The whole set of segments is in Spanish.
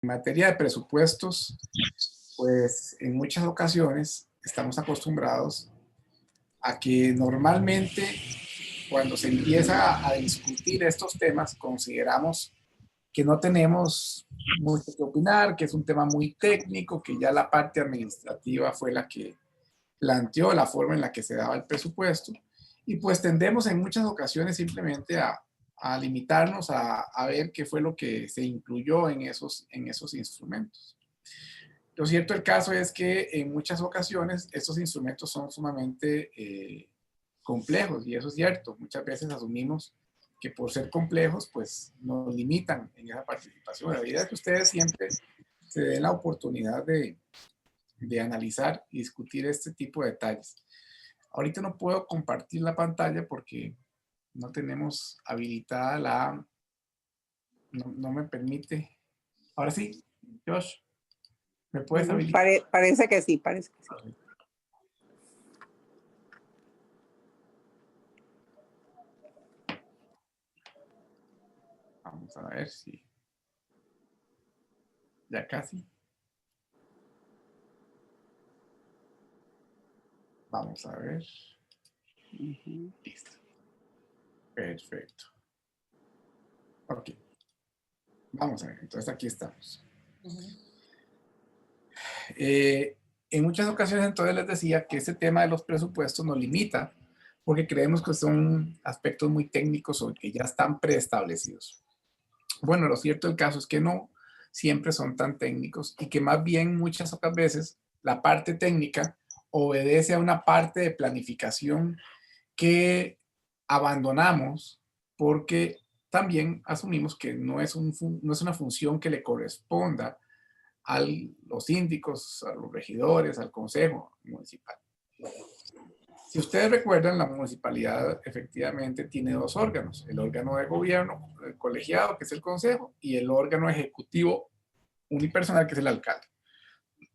En materia de presupuestos, pues en muchas ocasiones estamos acostumbrados a que normalmente cuando se empieza a discutir estos temas consideramos que no tenemos mucho que opinar, que es un tema muy técnico, que ya la parte administrativa fue la que planteó la forma en la que se daba el presupuesto, y pues tendemos en muchas ocasiones simplemente a limitarnos a ver qué fue lo que se incluyó en esos instrumentos. Lo cierto del caso es que en muchas ocasiones estos instrumentos son sumamente complejos, y eso es cierto. Muchas veces asumimos que por ser complejos, pues nos limitan en esa participación. La idea es que ustedes siempre se den la oportunidad de analizar y discutir este tipo de detalles. Ahorita no puedo compartir la pantalla porque no tenemos habilitada no me permite. Ahora sí, Josh, ¿me puedes habilitar? Parece que sí, parece que sí. Vamos a ver si ya casi. Vamos a ver. Listo. Perfecto. Ok. Vamos a ver. Entonces aquí estamos. En muchas ocasiones entonces les decía que este tema de los presupuestos nos limita porque creemos que son aspectos muy técnicos o que ya están preestablecidos. Bueno, lo cierto del caso es que no siempre son tan técnicos, y que más bien muchas otras veces la parte técnica obedece a una parte de planificación que abandonamos porque también asumimos que no es una función que le corresponda a los síndicos, a los regidores, al consejo municipal. Si ustedes recuerdan, la municipalidad efectivamente tiene dos órganos: el órgano de gobierno, el colegiado, que es el consejo, y el órgano ejecutivo unipersonal, que es el alcalde.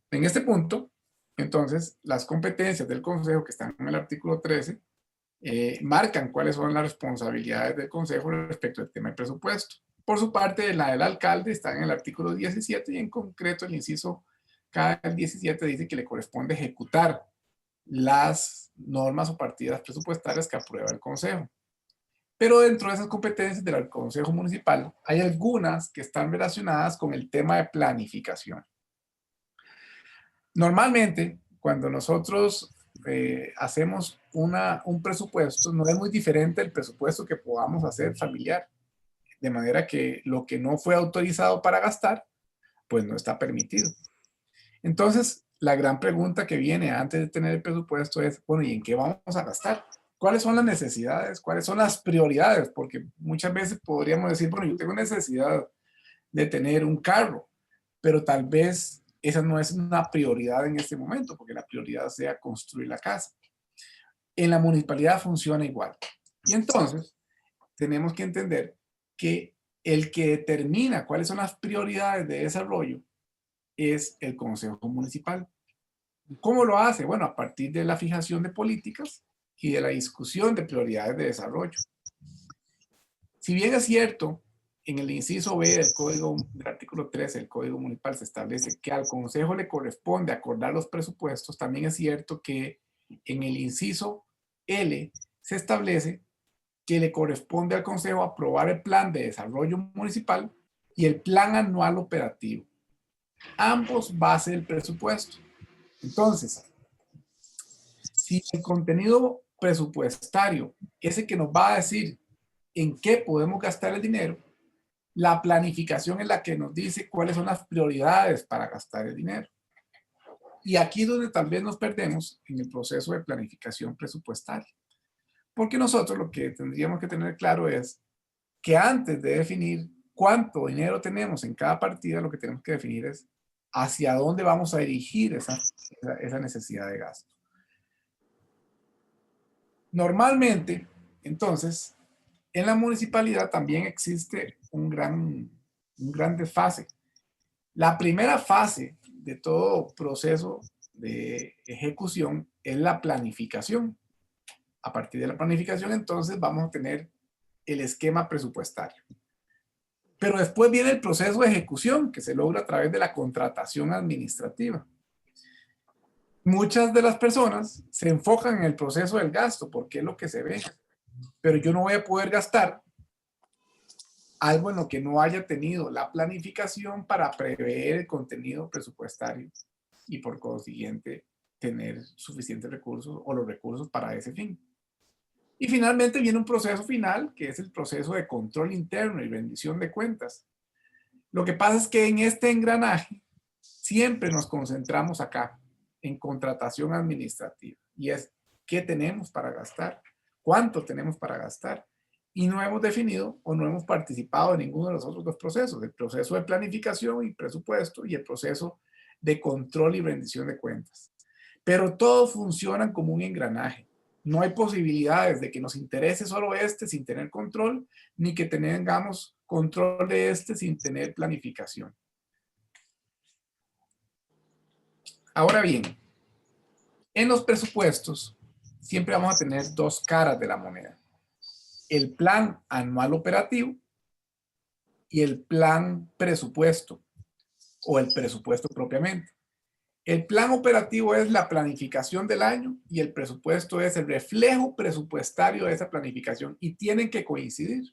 En este punto, entonces, las competencias del consejo, que están en el artículo 13, marcan cuáles son las responsabilidades del consejo respecto al tema del presupuesto. Por su parte, la del alcalde está en el artículo 17, y en concreto el inciso K del 17 dice que le corresponde ejecutar las normas o partidas presupuestarias que aprueba el consejo. Pero dentro de esas competencias del consejo municipal hay algunas que están relacionadas con el tema de planificación. Normalmente, cuando nosotros hacemos un presupuesto, no es muy diferente del presupuesto que podamos hacer familiar, de manera que lo que no fue autorizado para gastar, pues no está permitido. Entonces, la gran pregunta que viene antes de tener el presupuesto es, bueno, ¿y en qué vamos a gastar? ¿Cuáles son las necesidades? ¿Cuáles son las prioridades? Porque muchas veces podríamos decir, bueno, yo tengo necesidad de tener un carro, pero tal vez esa no es una prioridad en este momento, porque la prioridad sea construir la casa. En la municipalidad funciona igual. Y entonces tenemos que entender que el que determina cuáles son las prioridades de desarrollo es el Consejo Municipal. ¿Cómo lo hace? Bueno, a partir de la fijación de políticas y de la discusión de prioridades de desarrollo. Si bien es cierto, en el inciso B del artículo 13 del Código Municipal se establece que al Consejo le corresponde acordar los presupuestos, también es cierto que en el inciso L se establece que le corresponde al Consejo aprobar el plan de desarrollo municipal y el plan anual operativo, ambos base del presupuesto. Entonces, si el contenido presupuestario es el que nos va a decir en qué podemos gastar el dinero, la planificación es la que nos dice cuáles son las prioridades para gastar el dinero. Y aquí es donde tal vez nos perdemos en el proceso de planificación presupuestaria. Porque nosotros lo que tendríamos que tener claro es que antes de definir cuánto dinero tenemos en cada partida, lo que tenemos que definir es hacia dónde vamos a dirigir esa necesidad de gasto. Normalmente, entonces, en la municipalidad también existe un gran desfase. La primera fase de todo proceso de ejecución es la planificación. A partir de la planificación, entonces, vamos a tener el esquema presupuestario. Pero después viene el proceso de ejecución que se logra a través de la contratación administrativa. Muchas de las personas se enfocan en el proceso del gasto porque es lo que se ve, pero yo no voy a poder gastar algo en lo que no haya tenido la planificación para prever el contenido presupuestario y por consiguiente tener suficientes recursos o los recursos para ese fin. Y finalmente viene un proceso final que es el proceso de control interno y rendición de cuentas. Lo que pasa es que en este engranaje siempre nos concentramos acá en contratación administrativa y es qué tenemos para gastar, cuánto tenemos para gastar. Y no hemos definido o no hemos participado en ninguno de los otros dos procesos, el proceso de planificación y presupuesto y el proceso de control y rendición de cuentas. Pero todos funcionan como un engranaje. No hay posibilidades de que nos interese solo este sin tener control, ni que tengamos control de este sin tener planificación. Ahora bien, en los presupuestos siempre vamos a tener dos caras de la moneda. El plan anual operativo y el plan presupuesto o el presupuesto propiamente. El plan operativo es la planificación del año y el presupuesto es el reflejo presupuestario de esa planificación y tienen que coincidir.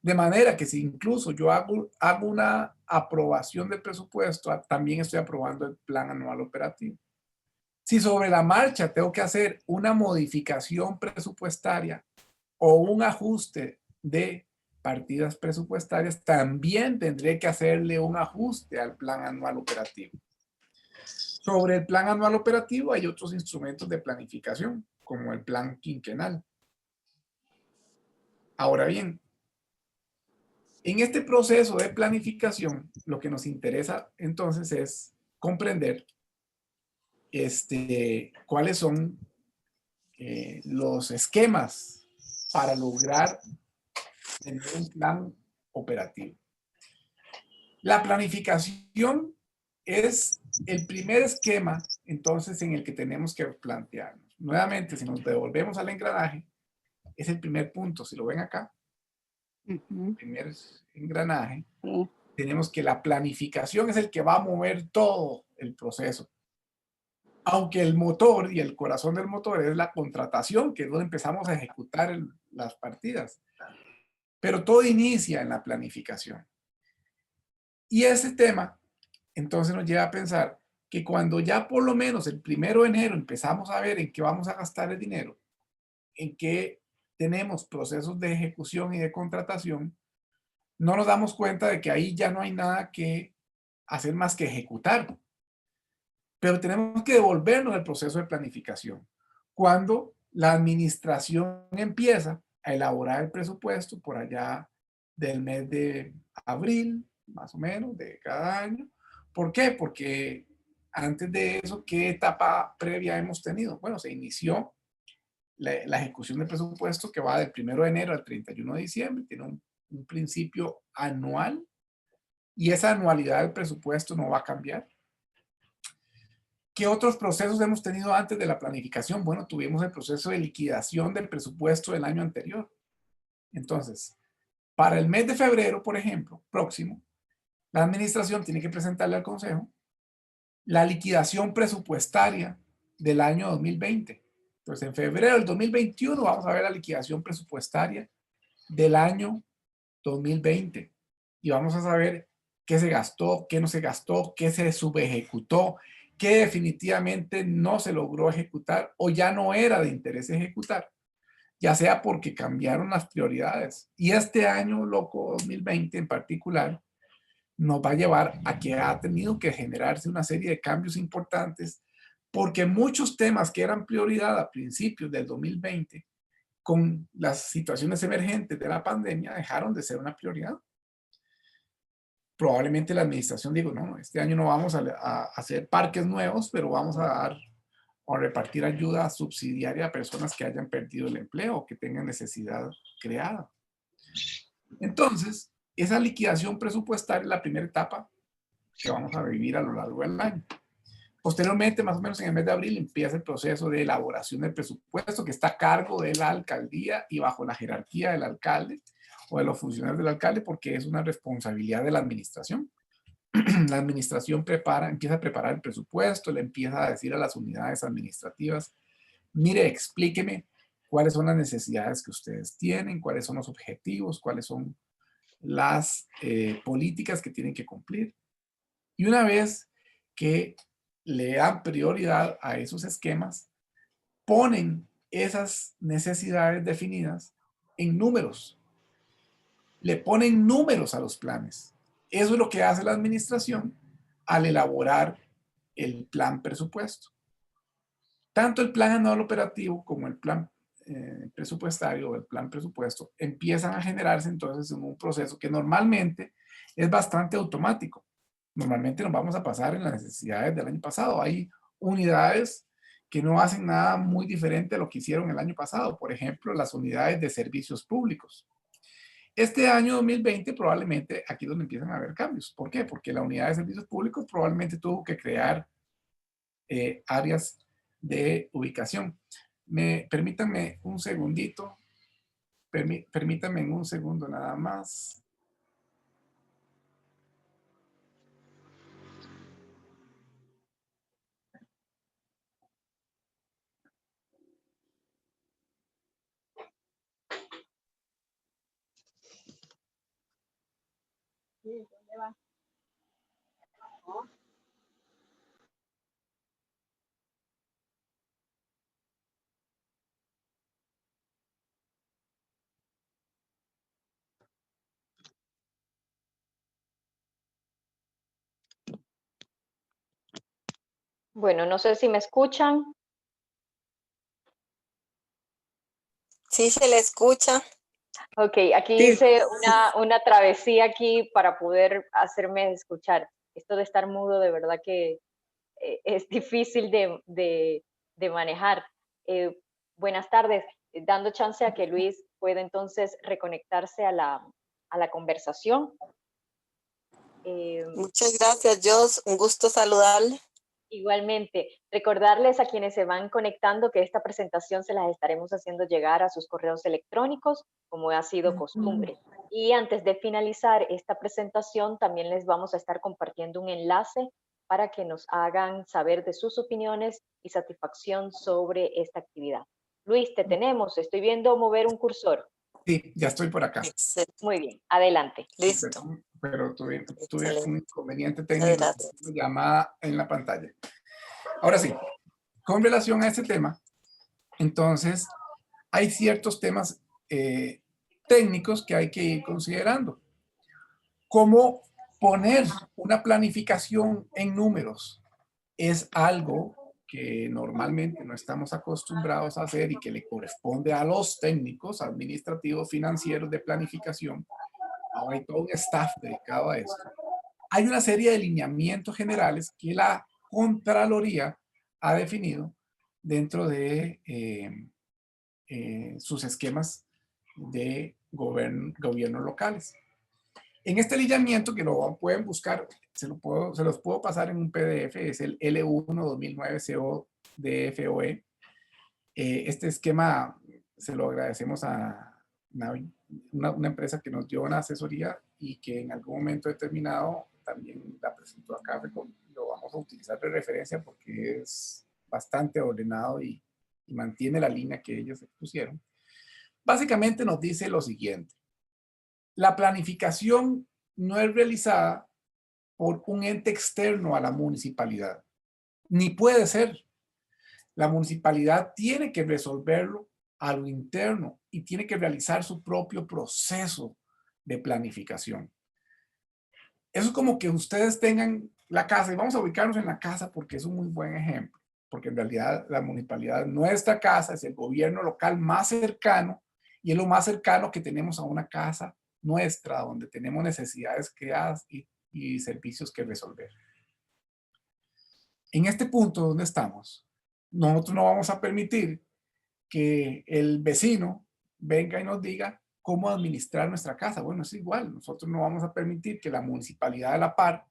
De manera que si incluso yo hago una aprobación del presupuesto, también estoy aprobando el plan anual operativo. Si sobre la marcha tengo que hacer una modificación presupuestaria o un ajuste de partidas presupuestarias, también tendré que hacerle un ajuste al plan anual operativo. Sobre el plan anual operativo hay otros instrumentos de planificación, como el plan quinquenal. Ahora bien, en este proceso de planificación, lo que nos interesa entonces es comprender cuáles son los esquemas para lograr tener un plan operativo. La planificación es el primer esquema, entonces, en el que tenemos que plantearnos. Nuevamente, si nos devolvemos al engranaje, es el primer punto. Si lo ven acá, el primer engranaje, tenemos que la planificación es el que va a mover todo el proceso. Aunque el motor y el corazón del motor es la contratación, que es donde empezamos a ejecutar las partidas. Pero todo inicia en la planificación. Y ese tema, entonces, nos lleva a pensar que cuando ya por lo menos el 1 de enero empezamos a ver en qué vamos a gastar el dinero, en qué tenemos procesos de ejecución y de contratación, no nos damos cuenta de que ahí ya no hay nada que hacer más que ejecutar. Pero tenemos que devolvernos al proceso de planificación. Cuando la administración empieza a elaborar el presupuesto por allá del mes de abril, más o menos, de cada año. ¿Por qué? Porque antes de eso, ¿qué etapa previa hemos tenido? Bueno, se inició la ejecución del presupuesto que va del 1 de enero al 31 de diciembre, tiene un principio anual y esa anualidad del presupuesto no va a cambiar. ¿Qué otros procesos hemos tenido antes de la planificación? Bueno, tuvimos el proceso de liquidación del presupuesto del año anterior. Entonces, para el mes de febrero, por ejemplo, próximo, la administración tiene que presentarle al Consejo la liquidación presupuestaria del año 2020. Entonces, en febrero del 2021 vamos a ver la liquidación presupuestaria del año 2020 y vamos a saber qué se gastó, qué no se gastó, qué se subejecutó, qué definitivamente no se logró ejecutar o ya no era de interés ejecutar, ya sea porque cambiaron las prioridades. Y este año loco 2020 en particular nos va a llevar a que ha tenido que generarse una serie de cambios importantes porque muchos temas que eran prioridad a principios del 2020 con las situaciones emergentes de la pandemia dejaron de ser una prioridad. Probablemente la administración digo, no, este año no vamos a hacer parques nuevos, pero vamos a dar o a repartir ayuda subsidiaria a personas que hayan perdido el empleo o que tengan necesidad creada. Entonces, esa liquidación presupuestaria es la primera etapa que vamos a vivir a lo largo del año. Posteriormente, más o menos en el mes de abril, empieza el proceso de elaboración del presupuesto que está a cargo de la alcaldía y bajo la jerarquía del alcalde o de los funcionarios del alcalde, porque es una responsabilidad de la administración. La administración empieza a preparar el presupuesto, le empieza a decir a las unidades administrativas, mire, explíqueme cuáles son las necesidades que ustedes tienen, cuáles son los objetivos, cuáles son las políticas que tienen que cumplir. Y una vez que le dan prioridad a esos esquemas, ponen esas necesidades definidas en números. Le ponen números a los planes. Eso es lo que hace la administración al elaborar el plan presupuesto. Tanto el plan anual operativo como el plan presupuestario o el plan presupuesto empiezan a generarse entonces en un proceso que normalmente es bastante automático. Normalmente nos vamos a pasar en las necesidades del año pasado. Hay unidades que no hacen nada muy diferente a lo que hicieron el año pasado. Por ejemplo, las unidades de servicios públicos. Este año 2020 probablemente aquí es donde empiezan a haber cambios. ¿Por qué? Porque la unidad de servicios públicos probablemente tuvo que crear áreas de ubicación. Permítanme un segundito. Permítanme un segundo nada más. ¿Dónde va? ¿No? Bueno, no sé si me escuchan. Sí, se le escucha. Ok, aquí Sí. hice una travesía aquí para poder hacerme escuchar. Esto de estar mudo de verdad que es difícil de manejar. Buenas tardes, dando chance a que Luis pueda entonces reconectarse a la conversación. Muchas gracias, Jos. Un gusto saludarle. Igualmente, recordarles a quienes se van conectando que esta presentación se las estaremos haciendo llegar a sus correos electrónicos, como ha sido costumbre. Y antes de finalizar esta presentación, también les vamos a estar compartiendo un enlace para que nos hagan saber de sus opiniones y satisfacción sobre esta actividad. Luis, te tenemos. Estoy viendo mover un cursor. Sí, ya estoy por acá. Excelente. Muy bien, adelante. Listo. Pero tuve Excelente. un inconveniente Muchas técnico, gracias. llamada en la pantalla. Ahora sí, con relación a este tema, entonces hay ciertos temas técnicos que hay que ir considerando. ¿Cómo poner una planificación en números? Es algo que normalmente no estamos acostumbrados a hacer y que le corresponde a los técnicos administrativos financieros de planificación. Ahora hay todo un staff dedicado a esto. Hay una serie de lineamientos generales que la Contraloría ha definido dentro de sus esquemas de gobiernos locales. En este lineamiento, que lo pueden buscar, se los puedo pasar en un PDF, es el L1 2009 CODFOE. Este esquema se lo agradecemos a una empresa que nos dio una asesoría y que en algún momento determinado también la presentó acá. Lo vamos a utilizar de referencia porque es bastante ordenado y mantiene la línea que ellos expusieron. Básicamente nos dice lo siguiente: la planificación no es realizada por un ente externo a la municipalidad, ni puede ser. La municipalidad tiene que resolverlo a lo interno y tiene que realizar su propio proceso de planificación. Eso es como que ustedes tengan la casa, y vamos a ubicarnos en la casa porque es un muy buen ejemplo, porque en realidad la municipalidad, nuestra casa, es el gobierno local más cercano y es lo más cercano que tenemos a una casa nuestra, donde tenemos necesidades creadas y servicios que resolver. En este punto donde estamos, nosotros no vamos a permitir que el vecino venga y nos diga cómo administrar nuestra casa. Bueno, es igual, nosotros no vamos a permitir que la municipalidad de La Par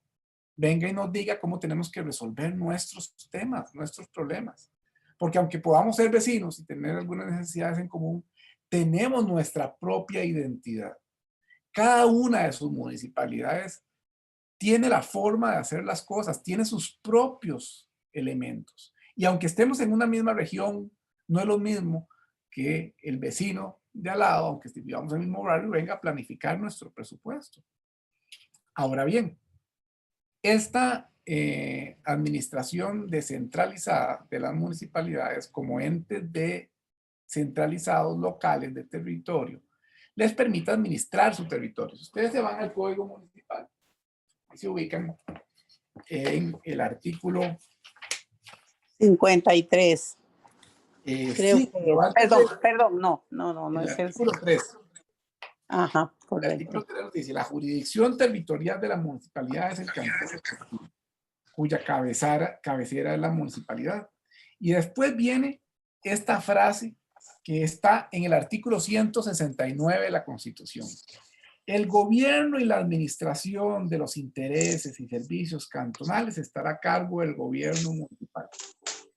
venga y nos diga cómo tenemos que resolver nuestros temas, nuestros problemas. Porque aunque podamos ser vecinos y tener algunas necesidades en común, tenemos nuestra propia identidad. Cada una de sus municipalidades tiene la forma de hacer las cosas, tiene sus propios elementos. Y aunque estemos en una misma región, no es lo mismo que el vecino de al lado, aunque vivamos en el mismo barrio, venga a planificar nuestro presupuesto. Ahora bien, esta administración descentralizada de las municipalidades como entes centralizados locales de territorio les permite administrar su territorio. Si ustedes se van al Código Municipal, se ubican en el artículo 53. Creo sí, que perdón, no el es el artículo 3. Ajá, El artículo correcto. 3 nos dice: la jurisdicción territorial de la municipalidad es el cantón, cuya cabecera es la municipalidad. Y después viene esta frase que está en el artículo 169 de la Constitución. El gobierno y la administración de los intereses y servicios cantonales estará a cargo del gobierno municipal.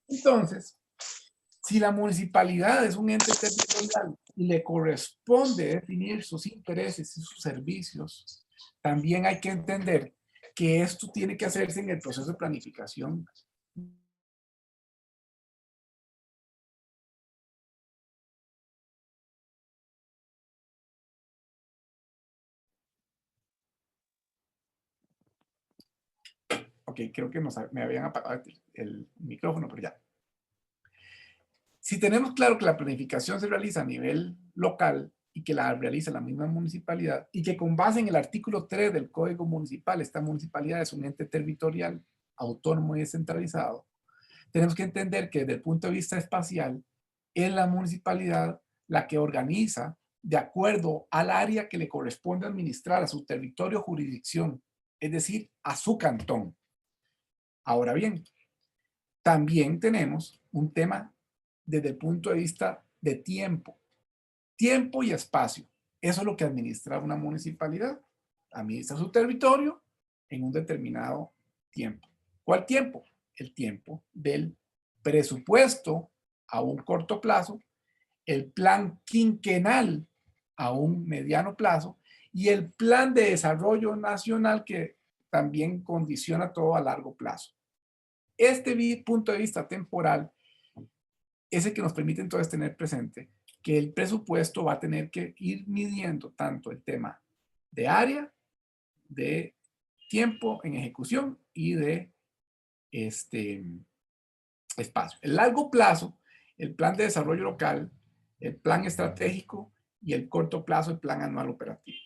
Entonces, si la municipalidad es un ente territorial y le corresponde definir sus intereses y sus servicios, también hay que entender que esto tiene que hacerse en el proceso de planificación. Ok, creo que me habían apagado el micrófono, pero ya. Si tenemos claro que la planificación se realiza a nivel local y que la realiza la misma municipalidad y que con base en el artículo 3 del Código Municipal, esta municipalidad es un ente territorial autónomo y descentralizado, tenemos que entender que desde el punto de vista espacial es la municipalidad la que organiza de acuerdo al área que le corresponde administrar, a su territorio o jurisdicción, es decir, a su cantón. Ahora bien, también tenemos un tema desde el punto de vista de tiempo. Tiempo y espacio. Eso es lo que administra una municipalidad. Administra su territorio en un determinado tiempo. ¿Cuál tiempo? El tiempo del presupuesto a un corto plazo, el plan quinquenal a un mediano plazo y el plan de desarrollo nacional que también condiciona todo a largo plazo. Este punto de vista temporal es el que nos permite entonces tener presente que el presupuesto va a tener que ir midiendo tanto el tema de área, de tiempo en ejecución y de espacio. El largo plazo, el plan de desarrollo local, el plan estratégico y el corto plazo, el plan anual operativo.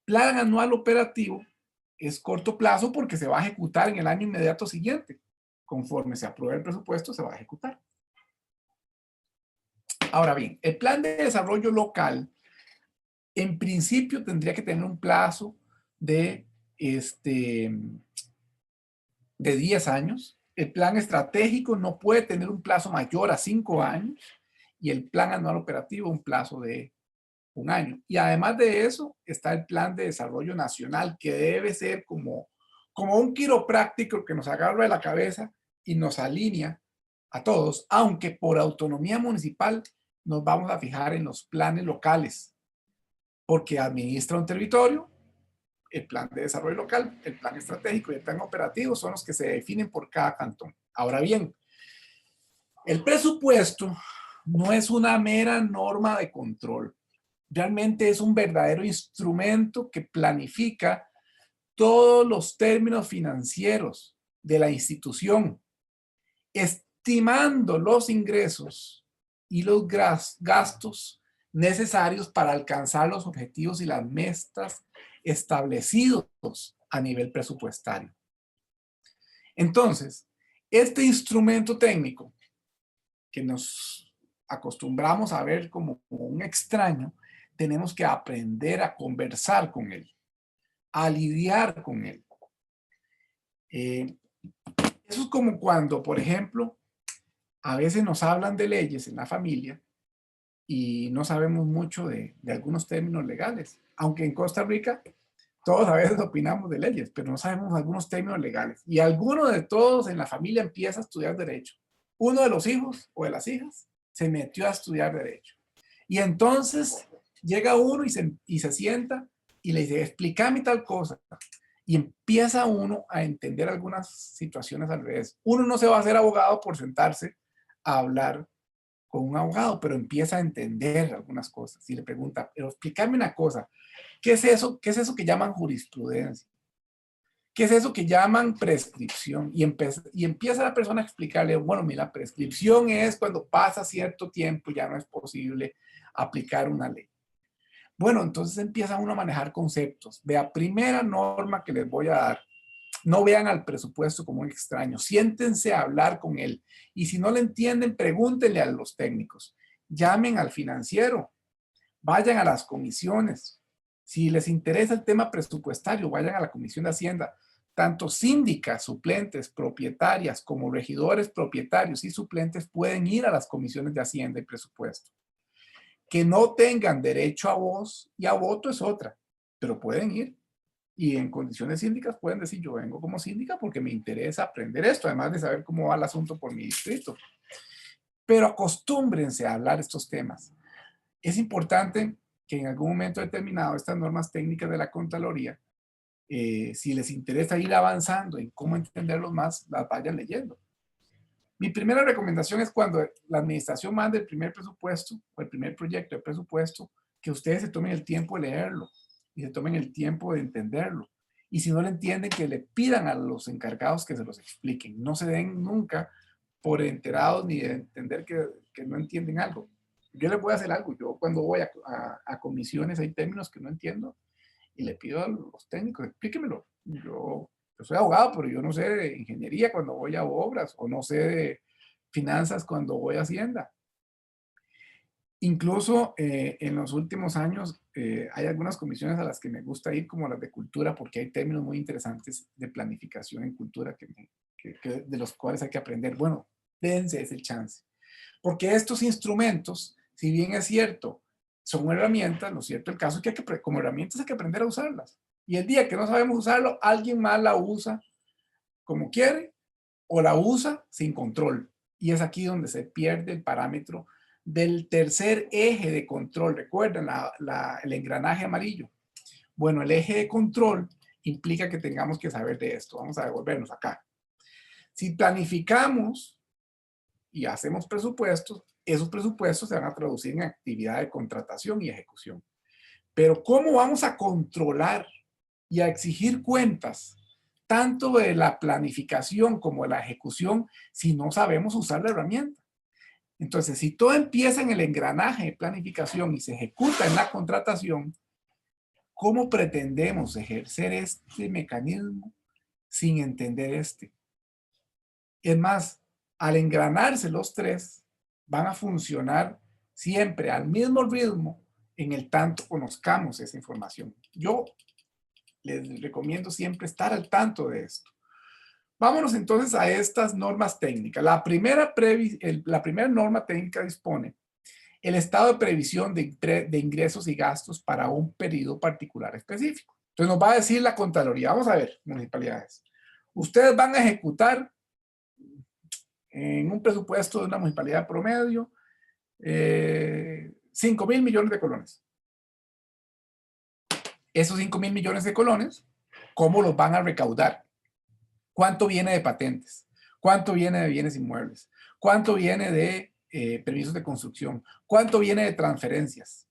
Plan anual operativo es corto plazo porque se va a ejecutar en el año inmediato siguiente. Conforme se apruebe el presupuesto, se va a ejecutar. Ahora bien, el plan de desarrollo local, en principio, tendría que tener un plazo de 10 años. El plan estratégico no puede tener un plazo mayor a 5 años y el plan anual operativo un plazo de 1 año. Y además de eso está el plan de desarrollo nacional, que debe ser como un quiropráctico que nos agarra de la cabeza y nos alinea a todos, aunque por autonomía municipal nos vamos a fijar en los planes locales, porque administra un territorio. El plan de desarrollo local, el plan estratégico y el plan operativo son los que se definen por cada cantón. Ahora bien, el presupuesto no es una mera norma de control. Realmente es un verdadero instrumento que planifica todos los términos financieros de la institución, estimando los ingresos y los gastos necesarios para alcanzar los objetivos y las metas establecidos a nivel presupuestario. Entonces, este instrumento técnico que nos acostumbramos a ver como un extraño, tenemos que aprender a conversar con él, a lidiar con él. Eso es como cuando, por ejemplo, a veces nos hablan de leyes en la familia y no sabemos mucho de algunos términos legales. Aunque en Costa Rica todos a veces opinamos de leyes, pero no sabemos algunos términos legales. Y alguno de todos en la familia empieza a estudiar derecho. Uno de los hijos o de las hijas se metió a estudiar derecho. Y entonces llega uno y se sienta y le dice, explícame tal cosa. Y empieza uno a entender algunas situaciones al revés. Uno no se va a hacer abogado por sentarse a hablar con un abogado, pero empieza a entender algunas cosas. Y le pregunta, pero explícame una cosa, ¿qué es eso? ¿Qué es eso que llaman jurisprudencia? ¿Qué es eso que llaman prescripción? Y empieza la persona a explicarle, bueno, mira, la prescripción es cuando pasa cierto tiempo, ya no es posible aplicar una ley. Bueno, entonces empieza uno a manejar conceptos. Vea, primera norma que les voy a dar, no vean al presupuesto como un extraño, siéntense a hablar con él. Y si no le entienden, pregúntenle a los técnicos, llamen al financiero, vayan a las comisiones. Si les interesa el tema presupuestario, vayan a la Comisión de Hacienda. Tanto síndicas, suplentes, propietarias, como regidores propietarios y suplentes pueden ir a las comisiones de Hacienda y Presupuesto. Que no tengan derecho a voz y a voto es otra, pero pueden ir. Y en condiciones síndicas pueden decir, yo vengo como síndica porque me interesa aprender esto, además de saber cómo va el asunto por mi distrito. Pero acostúmbrense a hablar estos temas. Es importante que en algún momento determinado estas normas técnicas de la Contraloría, si les interesa ir avanzando en cómo entenderlos más, las vayan leyendo. Mi primera recomendación es cuando la administración mande el primer presupuesto o el primer proyecto de presupuesto, que ustedes se tomen el tiempo de leerlo y se tomen el tiempo de entenderlo. Y si no lo entienden, que le pidan a los encargados que se los expliquen. No se den nunca por enterados ni de entender que no entienden algo. Yo les voy a hacer algo. Yo cuando voy a comisiones hay términos que no entiendo y le pido a los técnicos, explíquemelo. Yo soy abogado, pero yo no sé de ingeniería cuando voy a obras, o no sé de finanzas cuando voy a Hacienda. Incluso en los últimos años hay algunas comisiones a las que me gusta ir, como las de cultura, porque hay términos muy interesantes de planificación en cultura de los cuales hay que aprender. Bueno, dense ese chance. Porque estos instrumentos, si bien es cierto, son herramientas, lo cierto el caso es que como herramientas hay que aprender a usarlas. Y el día que no sabemos usarlo, alguien más la usa como quiere o la usa sin control. Y es aquí donde se pierde el parámetro del tercer eje de control. Recuerden el engranaje amarillo. Bueno, el eje de control implica que tengamos que saber de esto. Vamos a devolvernos acá. Si planificamos y hacemos presupuestos, esos presupuestos se van a traducir en actividad de contratación y ejecución. Pero ¿cómo vamos a controlar y a exigir cuentas tanto de la planificación como de la ejecución si no sabemos usar la herramienta? Entonces, si todo empieza en el engranaje de planificación y se ejecuta en la contratación, ¿cómo pretendemos ejercer este mecanismo sin entender este? Es más, al engranarse los tres, van a funcionar siempre al mismo ritmo en el tanto conozcamos esa información. Yo les recomiendo siempre estar al tanto de esto. Vámonos entonces a estas normas técnicas. La primera norma técnica dispone el estado de previsión de ingresos y gastos para un periodo particular específico. Entonces nos va a decir la Contraloría. Vamos a ver, municipalidades. Ustedes van a ejecutar en un presupuesto de una municipalidad promedio 5.000 millones de colones. Esos 5.000 millones de colones, ¿cómo los van a recaudar? ¿Cuánto viene de patentes? ¿Cuánto viene de bienes inmuebles? ¿Cuánto viene de permisos de construcción? ¿Cuánto viene de transferencias?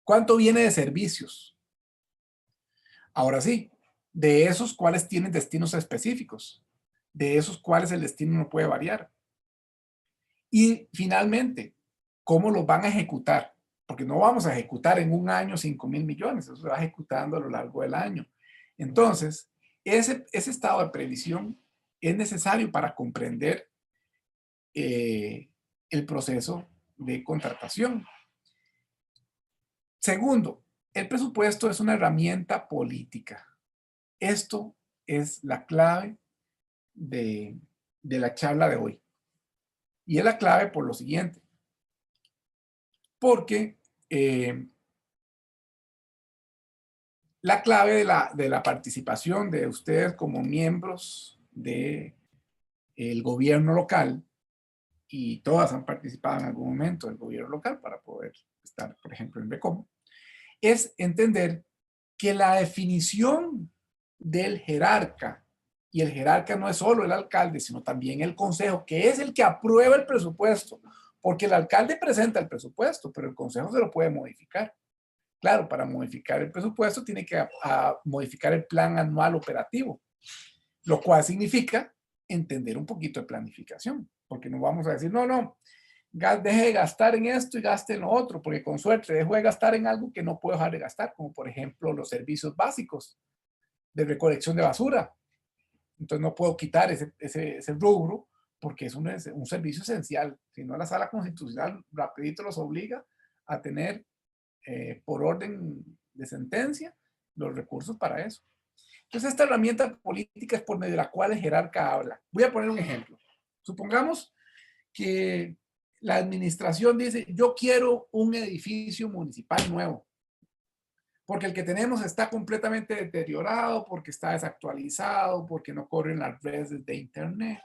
¿Cuánto viene de servicios? Ahora sí, de esos cuáles tienen destinos específicos, de esos cuáles el destino no puede variar. Y finalmente, ¿cómo los van a ejecutar? Porque no vamos a ejecutar en un año 5.000 millones, eso se va ejecutando a lo largo del año. Entonces, ese estado de previsión es necesario para comprender el proceso de contratación. Segundo, el presupuesto es una herramienta política. Esto es la clave de la charla de hoy. Y es la clave por lo siguiente. Porque la clave de la participación de ustedes como miembros del gobierno local, y todas han participado en algún momento del gobierno local para poder estar, por ejemplo, en BECOM, es entender que la definición del jerarca, y el jerarca no es solo el alcalde, sino también el consejo, que es el que aprueba el presupuesto, porque el alcalde presenta el presupuesto, pero el consejo se lo puede modificar. Claro, para modificar el presupuesto tiene que modificar el plan anual operativo, lo cual significa entender un poquito de planificación, porque no vamos a decir, no, deje de gastar en esto y gaste en lo otro, porque con suerte dejo de gastar en algo que no puedo dejar de gastar, como por ejemplo los servicios básicos de recolección de basura. Entonces no puedo quitar ese rubro porque es un servicio esencial. Si no, la Sala Constitucional rapidito los obliga a tener por orden de sentencia los recursos para eso. Entonces esta herramienta política es por medio de la cual el jerarca habla. Voy a poner un ejemplo. Supongamos que la administración dice, yo quiero un edificio municipal nuevo, porque el que tenemos está completamente deteriorado, porque está desactualizado, porque no corren las redes de internet.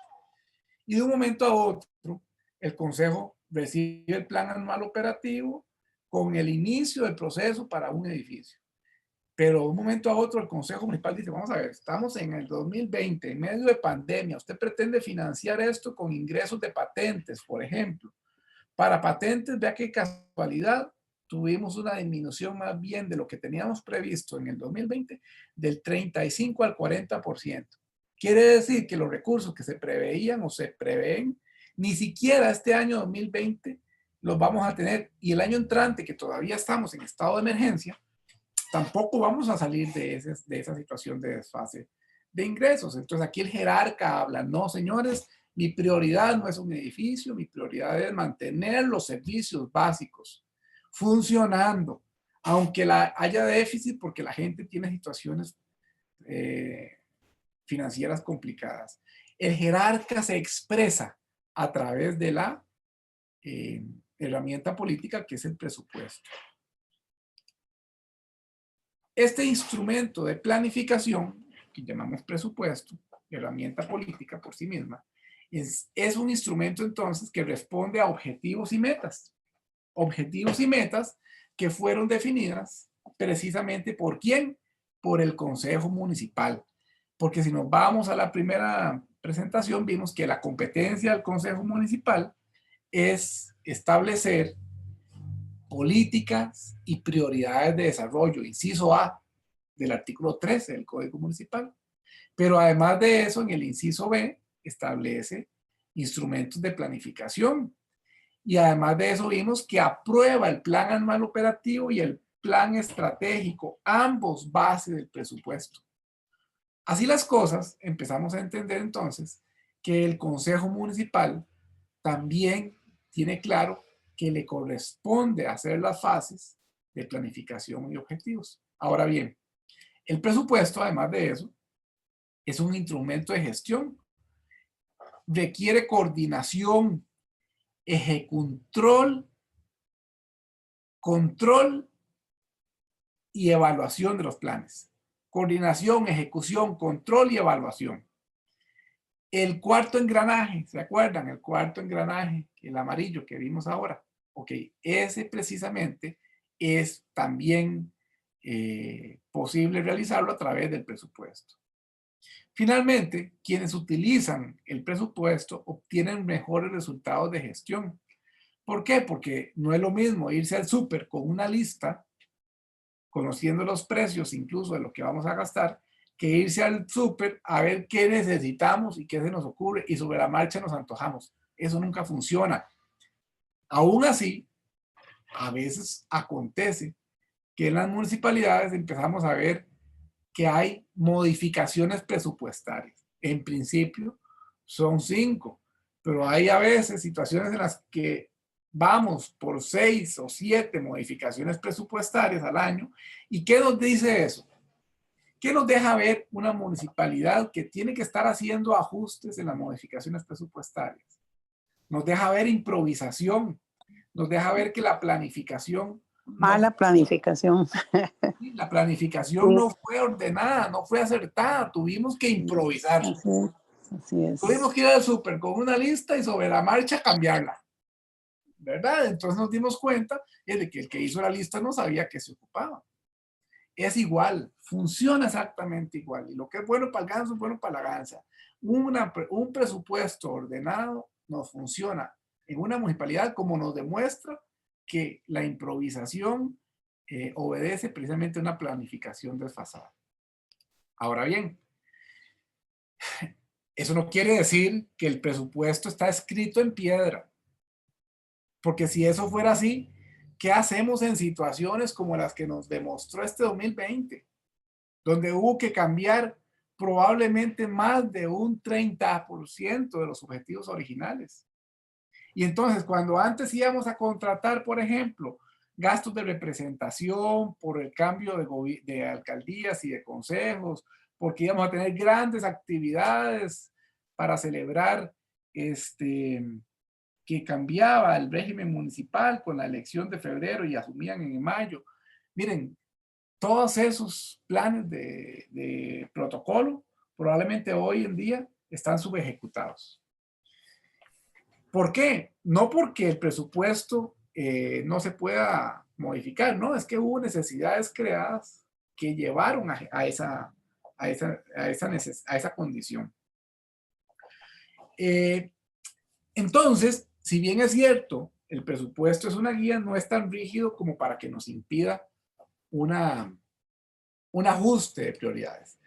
Y de un momento a otro, el consejo recibe el plan anual operativo con el inicio del proceso para un edificio. Pero de un momento a otro el consejo municipal dice, vamos a ver, estamos en el 2020, en medio de pandemia, usted pretende financiar esto con ingresos de patentes, por ejemplo. Para patentes, vea qué casualidad, tuvimos una disminución más bien de lo que teníamos previsto en el 2020 del 35 al 40%. Quiere decir que los recursos que se preveían o se prevén, ni siquiera este año 2020 los vamos a tener, y el año entrante, que todavía estamos en estado de emergencia, tampoco vamos a salir de esa situación de desfase de ingresos. Entonces aquí el jerarca habla, no señores, mi prioridad no es un edificio, mi prioridad es mantener los servicios básicos funcionando, aunque haya déficit porque la gente tiene situaciones financieras complicadas. El jerarca se expresa a través de la herramienta política que es el presupuesto. Este instrumento de planificación, que llamamos presupuesto, herramienta política por sí misma, es un instrumento entonces que responde a objetivos y metas. Objetivos y metas que fueron definidas precisamente ¿por quién? Por el Consejo Municipal. Porque si nos vamos a la primera presentación, vimos que la competencia del Consejo Municipal es establecer políticas y prioridades de desarrollo, inciso A del artículo 13 del Código Municipal. Pero además de eso, en el inciso B, establece instrumentos de planificación. Y además de eso, vimos que aprueba el plan anual operativo y el plan estratégico, ambos base del presupuesto. Así las cosas, empezamos a entender entonces que el Consejo Municipal también tiene claro que le corresponde hacer las fases de planificación y objetivos. Ahora bien, el presupuesto, además de eso, es un instrumento de gestión. Requiere coordinación, control y evaluación de los planes. Coordinación, ejecución, control y evaluación. El cuarto engranaje, ¿se acuerdan? El cuarto engranaje, el amarillo que vimos ahora. Ok, ese precisamente es también posible realizarlo a través del presupuesto. Finalmente, quienes utilizan el presupuesto obtienen mejores resultados de gestión. ¿Por qué? Porque no es lo mismo irse al súper con una lista, conociendo los precios incluso de lo que vamos a gastar, que irse al súper a ver qué necesitamos y qué se nos ocurre y sobre la marcha nos antojamos. Eso nunca funciona. Aún así, a veces acontece que en las municipalidades empezamos a ver que hay modificaciones presupuestarias. En principio son 5, pero hay a veces situaciones en las que vamos por 6 o 7 modificaciones presupuestarias al año. ¿Y qué nos dice eso? ¿Qué nos deja ver una municipalidad que tiene que estar haciendo ajustes en las modificaciones presupuestarias? Nos deja ver improvisación, nos deja ver que la planificación Mala planificación. la planificación no fue ordenada, no fue acertada, tuvimos que improvisar. Así es. Tuvimos que ir al súper con una lista y sobre la marcha cambiarla, ¿verdad? Entonces nos dimos cuenta de que el que hizo la lista no sabía qué se ocupaba. es igual, funciona exactamente igual. Y lo que es bueno para el ganso es bueno para la gansa. Un presupuesto ordenado nos funciona en una municipalidad como nos demuestra que la improvisación obedece precisamente a una planificación desfasada. Ahora bien, eso no quiere decir que el presupuesto está escrito en piedra. Porque si eso fuera así, ¿qué hacemos en situaciones como las que nos demostró este 2020? Donde hubo que cambiar probablemente más de un 30% de los objetivos originales. Y entonces, cuando antes íbamos a contratar, por ejemplo, gastos de representación por el cambio de alcaldías y de consejos, porque íbamos a tener grandes actividades para celebrar que cambiaba el régimen municipal con la elección de febrero y asumían en mayo. Miren, todos esos planes de protocolo probablemente hoy en día están subejecutados. ¿Por qué? No porque el presupuesto no se pueda modificar, no, es que hubo necesidades creadas que llevaron a esa condición. Entonces, si bien es cierto, el presupuesto es una guía, no es tan rígido como para que nos impida un ajuste de prioridades.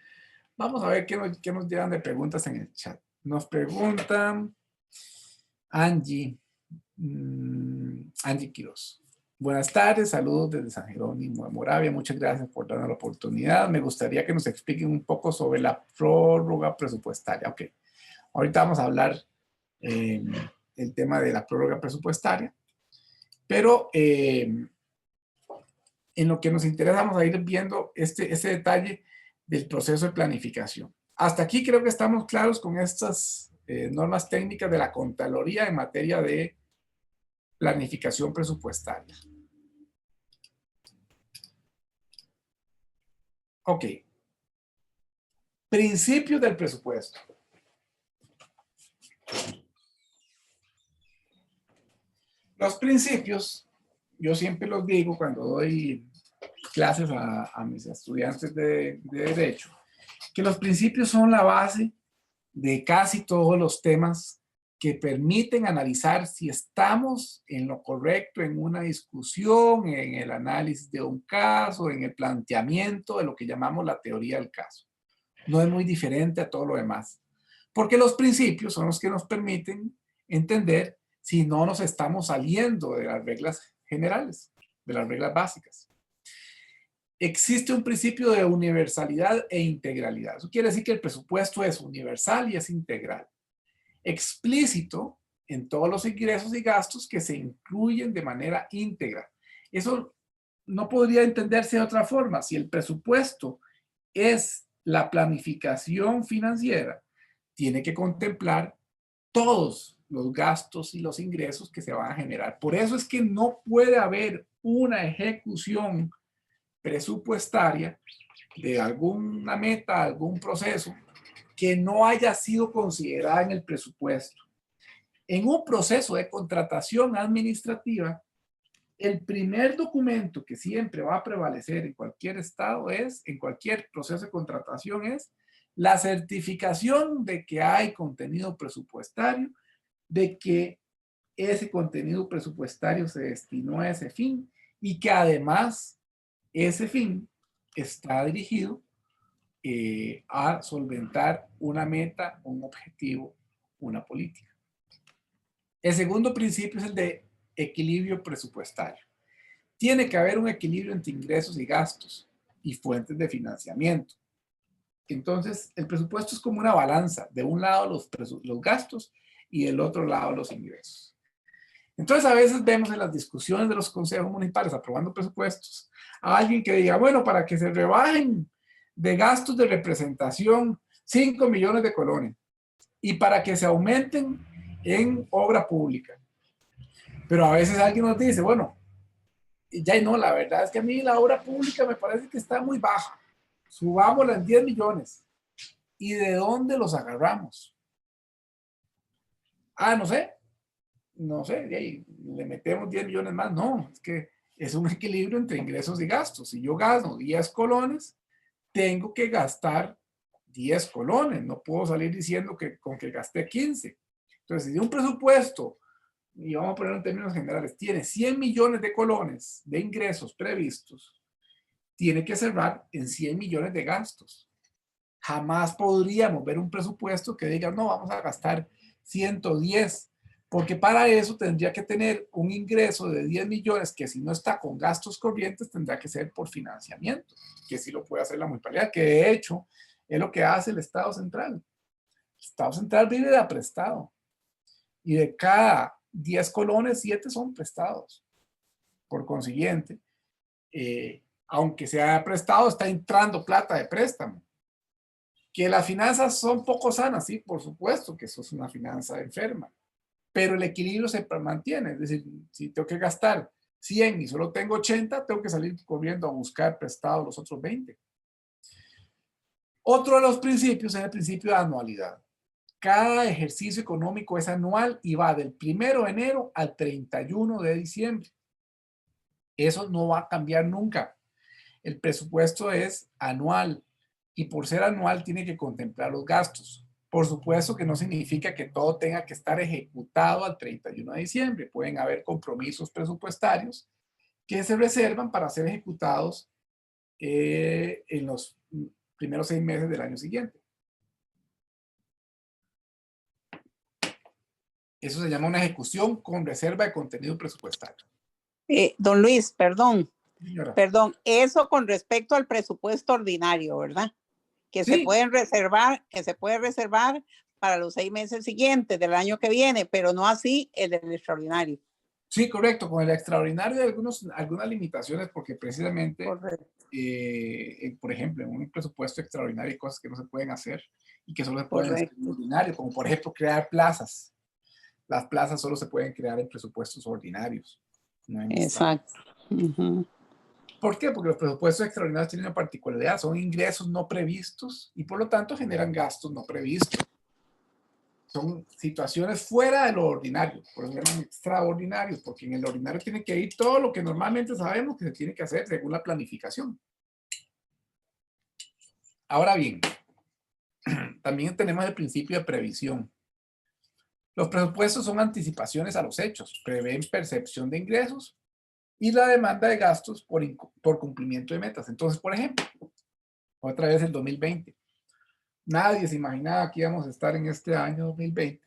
Vamos a ver qué nos llegan de preguntas en el chat. Nos preguntan Angie Quiroz. Buenas tardes, saludos desde San Jerónimo de Moravia. Muchas gracias por darnos la oportunidad. Me gustaría que nos expliquen un poco sobre la prórroga presupuestaria. Ok, ahorita vamos a hablar el tema de la prórroga presupuestaria, pero en lo que nos interesa vamos a ir viendo ese detalle del proceso de planificación. Hasta aquí creo que estamos claros con estas normas técnicas de la Contraloría en materia de planificación presupuestaria. Ok. Principios del presupuesto. Los principios, yo siempre los digo cuando doy clases a mis estudiantes de Derecho, que los principios son la base de casi todos los temas que permiten analizar si estamos en lo correcto en una discusión, en el análisis de un caso, en el planteamiento de lo que llamamos la teoría del caso. No es muy diferente a todo lo demás, porque los principios son los que nos permiten entender si no nos estamos saliendo de las reglas generales, de las reglas básicas. Existe un principio de universalidad e integralidad. Eso quiere decir que el presupuesto es universal y es integral. Explícito en todos los ingresos y gastos que se incluyen de manera íntegra. Eso no podría entenderse de otra forma. Si el presupuesto es la planificación financiera, tiene que contemplar todos los gastos y los ingresos que se van a generar. Por eso es que no puede haber una ejecución presupuestaria de alguna meta, algún proceso que no haya sido considerada en el presupuesto. En un proceso de contratación administrativa, el primer documento que siempre va a prevalecer en cualquier estado en cualquier proceso de contratación es la certificación de que hay contenido presupuestario, de que ese contenido presupuestario se destinó a ese fin y que además ese fin está dirigido a solventar una meta, un objetivo, una política. El segundo principio es el de equilibrio presupuestario. Tiene que haber un equilibrio entre ingresos y gastos y fuentes de financiamiento. Entonces, el presupuesto es como una balanza. De un lado los gastos y del otro lado los ingresos. Entonces, a veces vemos en las discusiones de los consejos municipales aprobando presupuestos a alguien que diga, bueno, para que se rebajen de gastos de representación 5 millones de colones y para que se aumenten en obra pública. Pero a veces alguien nos dice, bueno, ya no, la verdad es que a mí la obra pública me parece que está muy baja. Subámosla en 10 millones. ¿Y de dónde los agarramos? Ah, no sé, le metemos 10 millones más. No, es que Es un equilibrio entre ingresos y gastos. Si yo gano 10 colones, tengo que gastar 10 colones. No puedo salir diciendo que con que gasté 15. Entonces, si un presupuesto, y vamos a ponerlo en términos generales, tiene 100 millones de colones de ingresos previstos, tiene que cerrar en 100 millones de gastos. Jamás podríamos ver un presupuesto que diga, no, vamos a gastar 110, porque para eso tendría que tener un ingreso de 10 millones que si no está con gastos corrientes tendrá que ser por financiamiento, que sí lo puede hacer la municipalidad, que de hecho es lo que hace el Estado Central. El Estado Central vive de prestado y de cada 10 colones, 7 son prestados. Por consiguiente, aunque sea prestado, está entrando plata de préstamo. Que las finanzas son poco sanas, sí, por supuesto que eso es una finanza enferma, pero el equilibrio se mantiene. Es decir, si tengo que gastar 100 y solo tengo 80, tengo que salir corriendo a buscar prestado los otros 20. Otro de los principios es el principio de anualidad. Cada ejercicio económico es anual y va del 1 de enero al 31 de diciembre. Eso no va a cambiar nunca. El presupuesto es anual y por ser anual tiene que contemplar los gastos. Por supuesto que no significa que todo tenga que estar ejecutado al 31 de diciembre. Pueden haber compromisos presupuestarios que se reservan para ser ejecutados en los primeros 6 meses del año siguiente. Eso se llama una ejecución con reserva de contenido presupuestario. Don Luis, perdón, Señora. eso con respecto al presupuesto ordinario, ¿verdad? Que Sí. se puede reservar para los 6 meses siguientes del año que viene, pero no así el del extraordinario. Sí, correcto. Con el extraordinario hay algunas limitaciones porque precisamente, por ejemplo, en un presupuesto extraordinario hay cosas que no se pueden hacer y que solo se pueden hacer en ordinario, como por ejemplo crear plazas. Las plazas solo se pueden crear en presupuestos ordinarios. No en exacto. ¿Por qué? Porque los presupuestos extraordinarios tienen una particularidad, son ingresos no previstos y por lo tanto generan gastos no previstos. Son situaciones fuera de lo ordinario, por eso se llaman extraordinarios, porque en el ordinario tiene que ir todo lo que normalmente sabemos que se tiene que hacer según la planificación. Ahora bien, también tenemos el principio de previsión. Los presupuestos son anticipaciones a los hechos, prevén percepción de ingresos y la demanda de gastos por cumplimiento de metas. Entonces, por ejemplo, otra vez el 2020. Nadie se imaginaba que íbamos a estar en este año 2020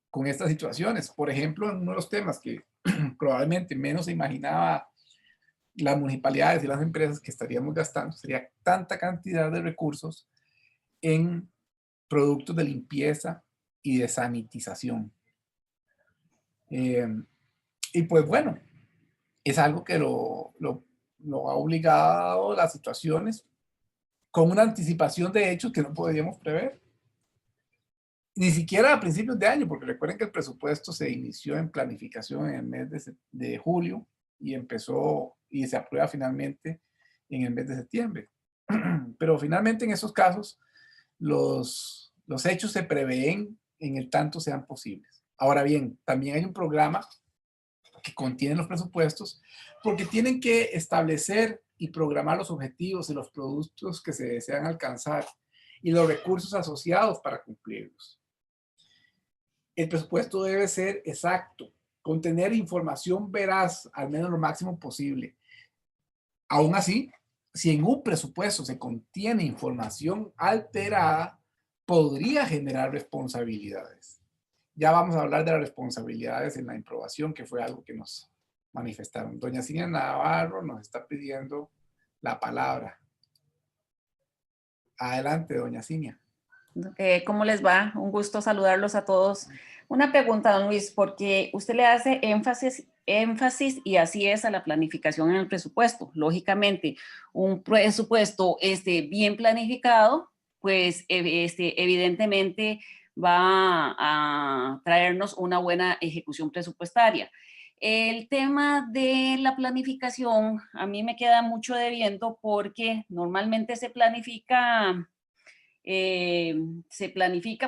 con estas situaciones. Por ejemplo, en uno de los temas que probablemente menos se imaginaba las municipalidades y las empresas que estaríamos gastando sería tanta cantidad de recursos en productos de limpieza y de sanitización. Y pues bueno, es algo que lo ha obligado las situaciones con una anticipación de hechos que no podíamos prever. Ni siquiera a principios de año, porque recuerden que el presupuesto se inició en planificación en el mes de julio y empezó y se aprueba finalmente en el mes de septiembre. Pero finalmente en esos casos los hechos se prevén en el tanto sean posibles. Ahora bien, también hay un programa que contiene los presupuestos porque tienen que establecer y programar los objetivos y los productos que se desean alcanzar y los recursos asociados para cumplirlos. El presupuesto debe ser exacto, contener información veraz, al menos lo máximo posible. Aún así, si en un presupuesto se contiene información alterada, podría generar responsabilidades. Ya vamos a hablar de las responsabilidades en la improbación, que fue algo que nos manifestaron. Doña Cinia Navarro nos está pidiendo la palabra. Adelante, doña Cinia. ¿Cómo les va? Un gusto saludarlos a todos. Una pregunta, don Luis, porque usted le hace énfasis y así es a la planificación en el presupuesto. Lógicamente, un presupuesto bien planificado, pues evidentemente va a traernos una buena ejecución presupuestaria. El tema de la planificación a mí me queda mucho debiendo porque normalmente se planifica,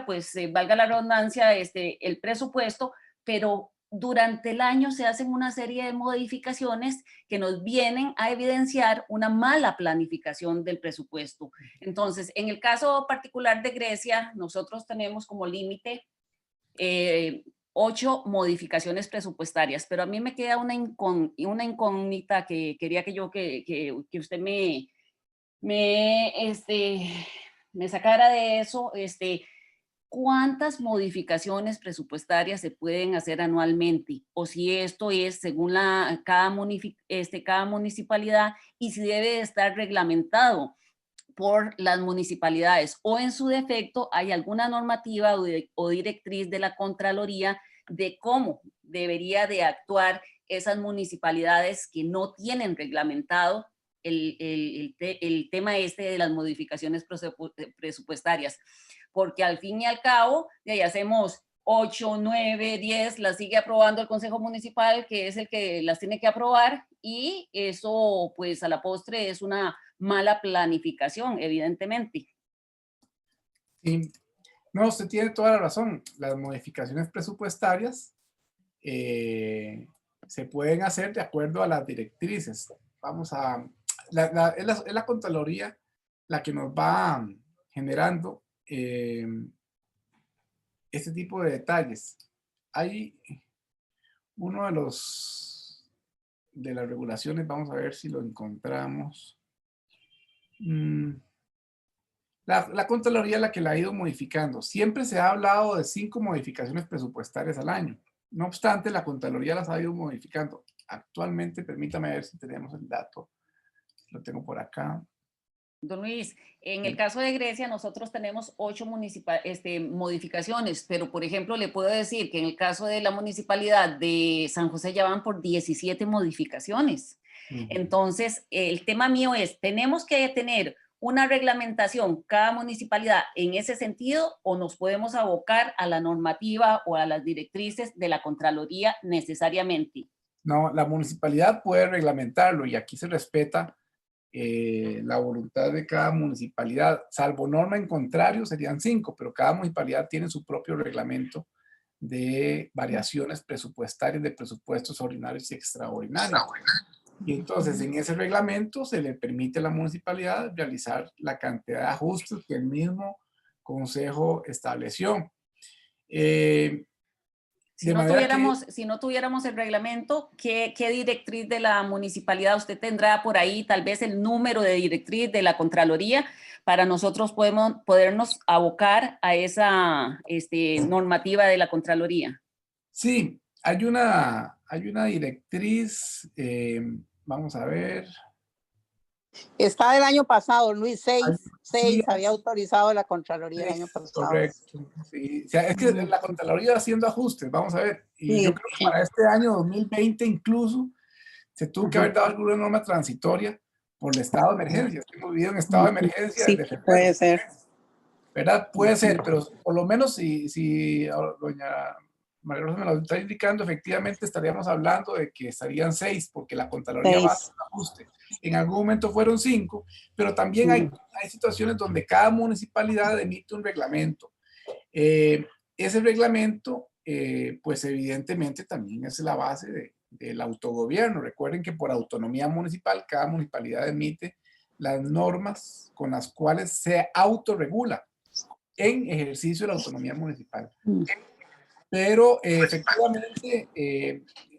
pues valga la redundancia, el presupuesto, pero durante el año se hacen una serie de modificaciones que nos vienen a evidenciar una mala planificación del presupuesto. Entonces, en el caso particular de Grecia, nosotros tenemos como límite 8 modificaciones presupuestarias, pero a mí me queda una incógnita que quería que usted me sacara de eso. ¿Cuántas modificaciones presupuestarias se pueden hacer anualmente? O si esto es según cada municipalidad, y si debe de estar reglamentado por las municipalidades, o en su defecto hay alguna normativa o directriz de la Contraloría de cómo debería de actuar esas municipalidades que no tienen reglamentado el tema de las modificaciones presupuestarias. Porque al fin y al cabo, de ahí hacemos 8, 9, 10, las sigue aprobando el Consejo Municipal, que es el que las tiene que aprobar, y eso pues a la postre es una mala planificación, evidentemente. Sí. No, usted tiene toda la razón. Las modificaciones presupuestarias se pueden hacer de acuerdo a las directrices. Vamos a... es la Contraloría la que nos va generando este tipo de detalles. Hay uno de las regulaciones, vamos a ver si lo encontramos. La Contraloría es la que la ha ido modificando. Siempre se ha hablado de 5 modificaciones presupuestarias al año. No obstante, la Contraloría las ha ido modificando. Actualmente, permítame ver si tenemos el dato. Lo tengo por acá. Don Luis, en el caso de Grecia nosotros tenemos 8 modificaciones, pero por ejemplo le puedo decir que en el caso de la municipalidad de San José ya van por 17 modificaciones. Entonces, el tema mío es, ¿tenemos que tener una reglamentación cada municipalidad en ese sentido, o nos podemos abocar a la normativa o a las directrices de la Contraloría necesariamente? No, la municipalidad puede reglamentarlo y aquí se respeta la voluntad de cada municipalidad, salvo norma en contrario serían 5, pero cada municipalidad tiene su propio reglamento de variaciones presupuestarias de presupuestos ordinarios y extraordinarios. Y entonces en ese reglamento se le permite a la municipalidad realizar la cantidad de ajustes que el mismo consejo estableció. Si no tuviéramos el reglamento, ¿qué directriz de la municipalidad usted tendrá por ahí? Tal vez el número de directriz de la Contraloría para nosotros podernos abocar a esa normativa de la Contraloría. Sí, hay una directriz, vamos a ver. Está del año pasado, Luis, 6 Sí, había autorizado la Contraloría el año pasado. Correcto. Sí. O sea, es que la Contraloría va haciendo ajustes, vamos a ver. Y Sí, yo creo que para este año 2020 incluso se tuvo que haber dado alguna norma transitoria por el estado de emergencia. Hemos vivido en estado de emergencia sí, desde febrero. puede ser. ¿Verdad? Puede ser, pero por lo menos si doña María Rosa me lo está indicando, efectivamente estaríamos hablando de que estarían 6, porque la Contraloría va a hacer un ajuste. En algún momento fueron 5, pero también hay situaciones donde cada municipalidad emite un reglamento. Ese reglamento, pues evidentemente también es la base del autogobierno. Recuerden que por autonomía municipal, cada municipalidad emite las normas con las cuales se autorregula en ejercicio de la autonomía municipal. Pero efectivamente,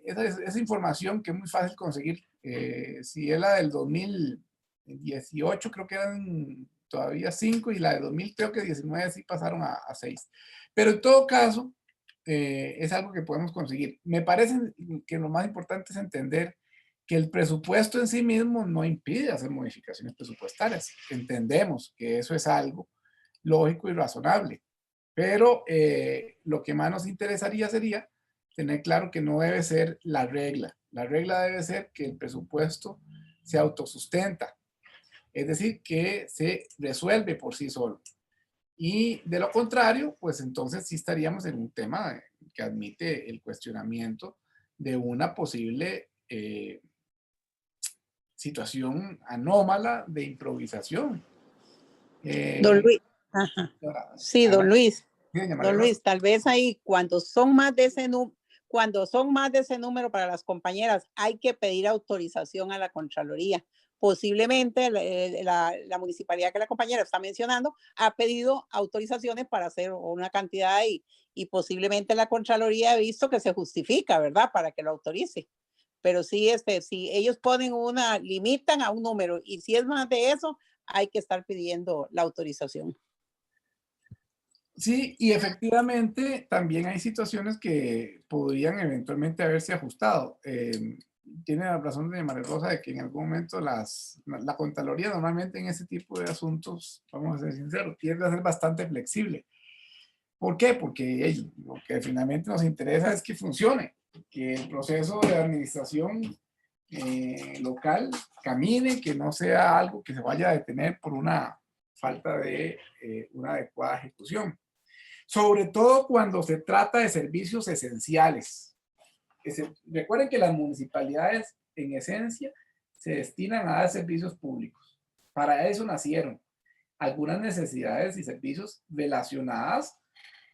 esa información que es muy fácil conseguir, si es la del 2018, creo que eran todavía 5, y la de 2000 creo que 19 sí pasaron a 6. Pero en todo caso, es algo que podemos conseguir. Me parece que lo más importante es entender que el presupuesto en sí mismo no impide hacer modificaciones presupuestarias. Entendemos que eso es algo lógico y razonable. Pero lo que más nos interesaría sería tener claro que no debe ser la regla. La regla debe ser que el presupuesto se autosustenta. Es decir, que se resuelve por sí solo. Y de lo contrario, pues entonces sí estaríamos en un tema que admite el cuestionamiento de una posible situación anómala de improvisación. Don Luis. Ajá. Sí, don Luis. Sí, Don Luis, tal vez ahí cuando son más de ese número, cuando son más de ese número para las compañeras, hay que pedir autorización a la Contraloría. Posiblemente la municipalidad que la compañera está mencionando ha pedido autorizaciones para hacer una cantidad y posiblemente la Contraloría ha visto que se justifica, ¿verdad? Para que lo autorice. Pero sí, si ellos ponen limitan a un número y si es más de eso, hay que estar pidiendo la autorización. Sí, y efectivamente también hay situaciones que podrían eventualmente haberse ajustado. Tiene la razón de María Rosa de que en algún momento la Contraloría normalmente en ese tipo de asuntos, vamos a ser sinceros, tiende a ser bastante flexible. ¿Por qué? Porque lo que finalmente nos interesa es que funcione, que el proceso de administración local camine, que no sea algo que se vaya a detener por una falta de una adecuada ejecución. Sobre todo cuando se trata de servicios esenciales. Recuerden que las municipalidades, en esencia, se destinan a dar servicios públicos. Para eso nacieron algunas necesidades y servicios relacionadas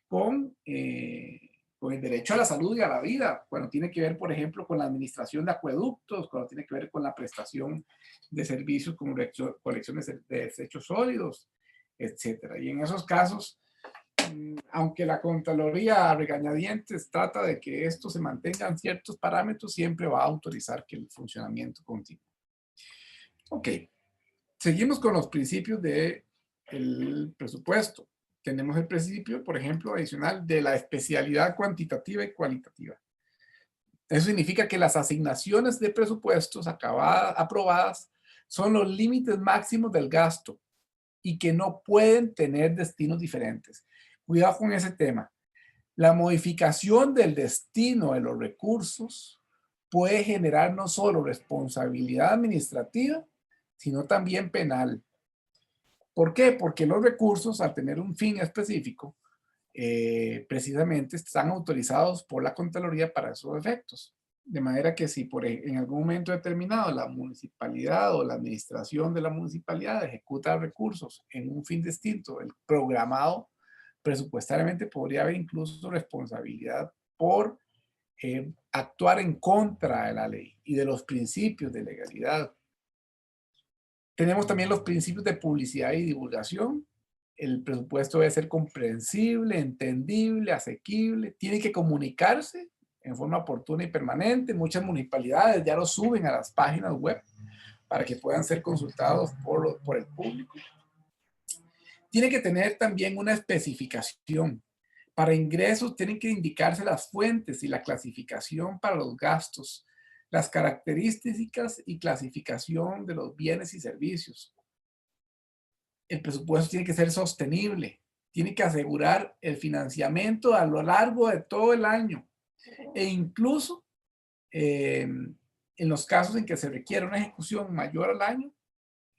con el derecho a la salud y a la vida, cuando tiene que ver, por ejemplo, con la administración de acueductos, cuando tiene que ver con la prestación de servicios como colecciones de desechos sólidos, etcétera. Y en esos casos, aunque la Contraloría a regañadientes trata de que esto se mantenga en ciertos parámetros, siempre va a autorizar que el funcionamiento continúe. Ok, seguimos con los principios del presupuesto. Tenemos el principio, por ejemplo, adicional de la especialidad cuantitativa y cualitativa. Eso significa que las asignaciones de presupuestos aprobadas son los límites máximos del gasto y que no pueden tener destinos diferentes. Cuidado con ese tema. La modificación del destino de los recursos puede generar no solo responsabilidad administrativa, sino también penal. ¿Por qué? Porque los recursos, al tener un fin específico, precisamente están autorizados por la Contraloría para esos efectos. De manera que si en algún momento determinado la municipalidad o la administración de la municipalidad ejecuta recursos en un fin distinto, el programado, presupuestariamente podría haber incluso responsabilidad por actuar en contra de la ley y de los principios de legalidad. Tenemos también los principios de publicidad y divulgación. El presupuesto debe ser comprensible, entendible, asequible, tiene que comunicarse en forma oportuna y permanente. Muchas municipalidades ya lo suben a las páginas web para que puedan ser consultados por el público. Tiene que tener también una especificación. Para ingresos tienen que indicarse las fuentes y la clasificación para los gastos, las características y clasificación de los bienes y servicios. El presupuesto tiene que ser sostenible, tiene que asegurar el financiamiento a lo largo de todo el año e incluso en los casos en que se requiere una ejecución mayor al año,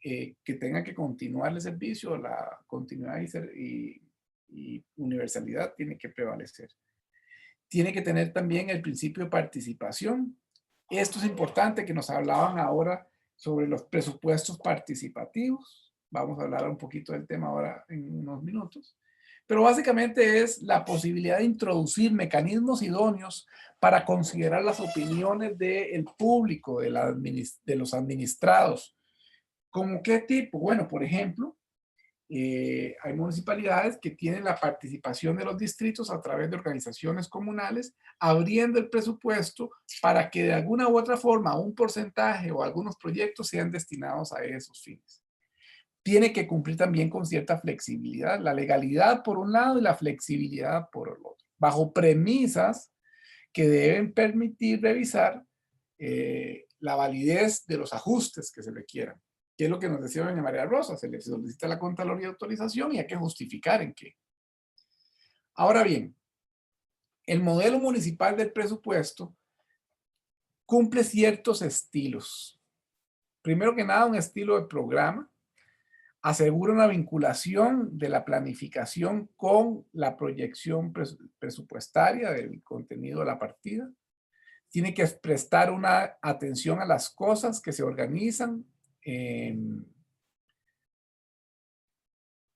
que tenga que continuar el servicio, la continuidad y universalidad tiene que prevalecer. Tiene que tener también el principio de participación. Esto es importante, que nos hablaban ahora sobre los presupuestos participativos. Vamos a hablar un poquito del tema ahora en unos minutos. Pero básicamente es la posibilidad de introducir mecanismos idóneos para considerar las opiniones del público, de los administrados. ¿Cómo qué tipo? Bueno, por ejemplo, hay municipalidades que tienen la participación de los distritos a través de organizaciones comunales, abriendo el presupuesto para que de alguna u otra forma un porcentaje o algunos proyectos sean destinados a esos fines. Tiene que cumplir también con cierta flexibilidad, la legalidad por un lado y la flexibilidad por el otro, bajo premisas que deben permitir revisar la validez de los ajustes que se requieran. ¿Qué es lo que nos decía doña María Rosa? Se le solicita a la Contraloría autorización y hay que justificar en qué. Ahora bien, el modelo municipal del presupuesto cumple ciertos estilos. Primero que nada, un estilo de programa. Asegura una vinculación de la planificación con la proyección presupuestaria del contenido de la partida. Tiene que prestar una atención a las cosas que se organizan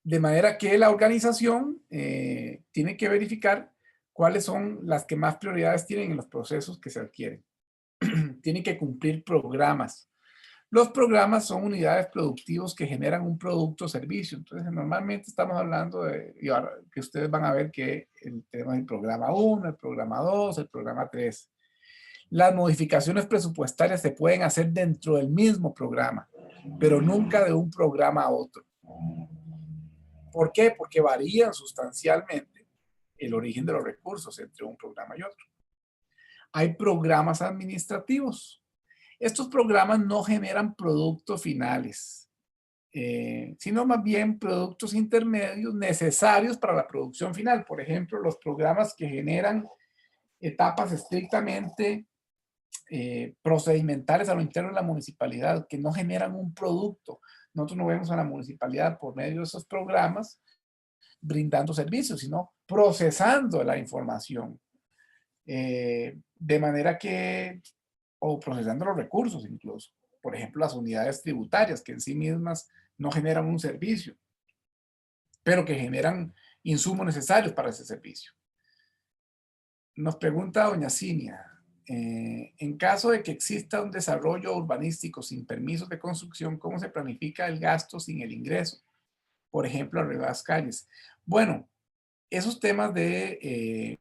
de manera que la organización tiene que verificar ¿Cuáles son las que más prioridades tienen en los procesos que se adquieren? Tienen que cumplir programas. Los programas son unidades productivas que generan un producto o servicio. Entonces, normalmente estamos hablando de, y ahora que ustedes van a ver que tenemos el programa 1, el programa 2, el programa 3. Las modificaciones presupuestarias se pueden hacer dentro del mismo programa, pero nunca de un programa a otro. ¿Por qué? Porque varían sustancialmente el origen de los recursos entre un programa y otro. Hay programas administrativos. Estos programas no generan productos finales, sino más bien productos intermedios necesarios para la producción final. Por ejemplo, los programas que generan etapas estrictamente procedimentales a lo interno de la municipalidad, que no generan un producto. Nosotros no vemos a la municipalidad por medio de esos programas brindando servicios, sino procesando la información. De manera que, o procesando los recursos incluso. Por ejemplo, las unidades tributarias, que en sí mismas no generan un servicio, pero que generan insumos necesarios para ese servicio. Nos pregunta doña Cinia, en caso de que exista un desarrollo urbanístico sin permisos de construcción, ¿cómo se planifica el gasto sin el ingreso? Por ejemplo, arreglar las calles. Bueno, esos temas de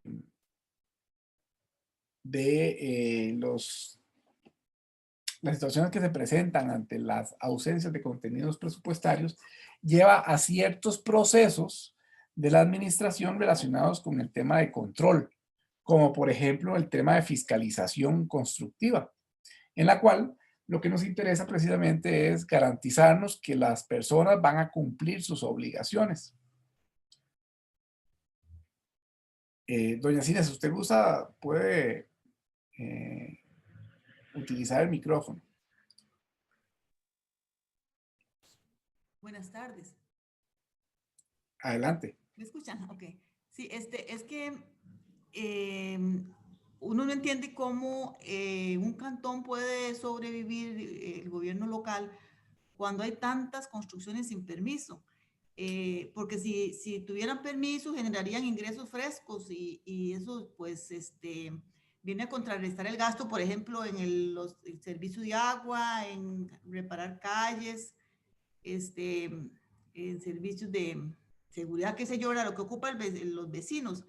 las situaciones que se presentan ante las ausencias de contenidos presupuestarios lleva a ciertos procesos de la administración relacionados con el tema de control, como por ejemplo el tema de fiscalización constructiva, en la cual lo que nos interesa precisamente es garantizarnos que las personas van a cumplir sus obligaciones. Doña Cina, si usted gusta, puede utilizar el micrófono. Buenas tardes. Adelante. ¿Me escuchan? Ok. Sí, es que uno no entiende cómo un cantón puede sobrevivir, el gobierno local, cuando hay tantas construcciones sin permiso. Porque si tuvieran permiso, generarían ingresos frescos y eso, pues, viene a contrarrestar el gasto, por ejemplo, en el servicio de agua, en reparar calles, en servicios de seguridad, qué sé yo, era lo que ocupan los vecinos.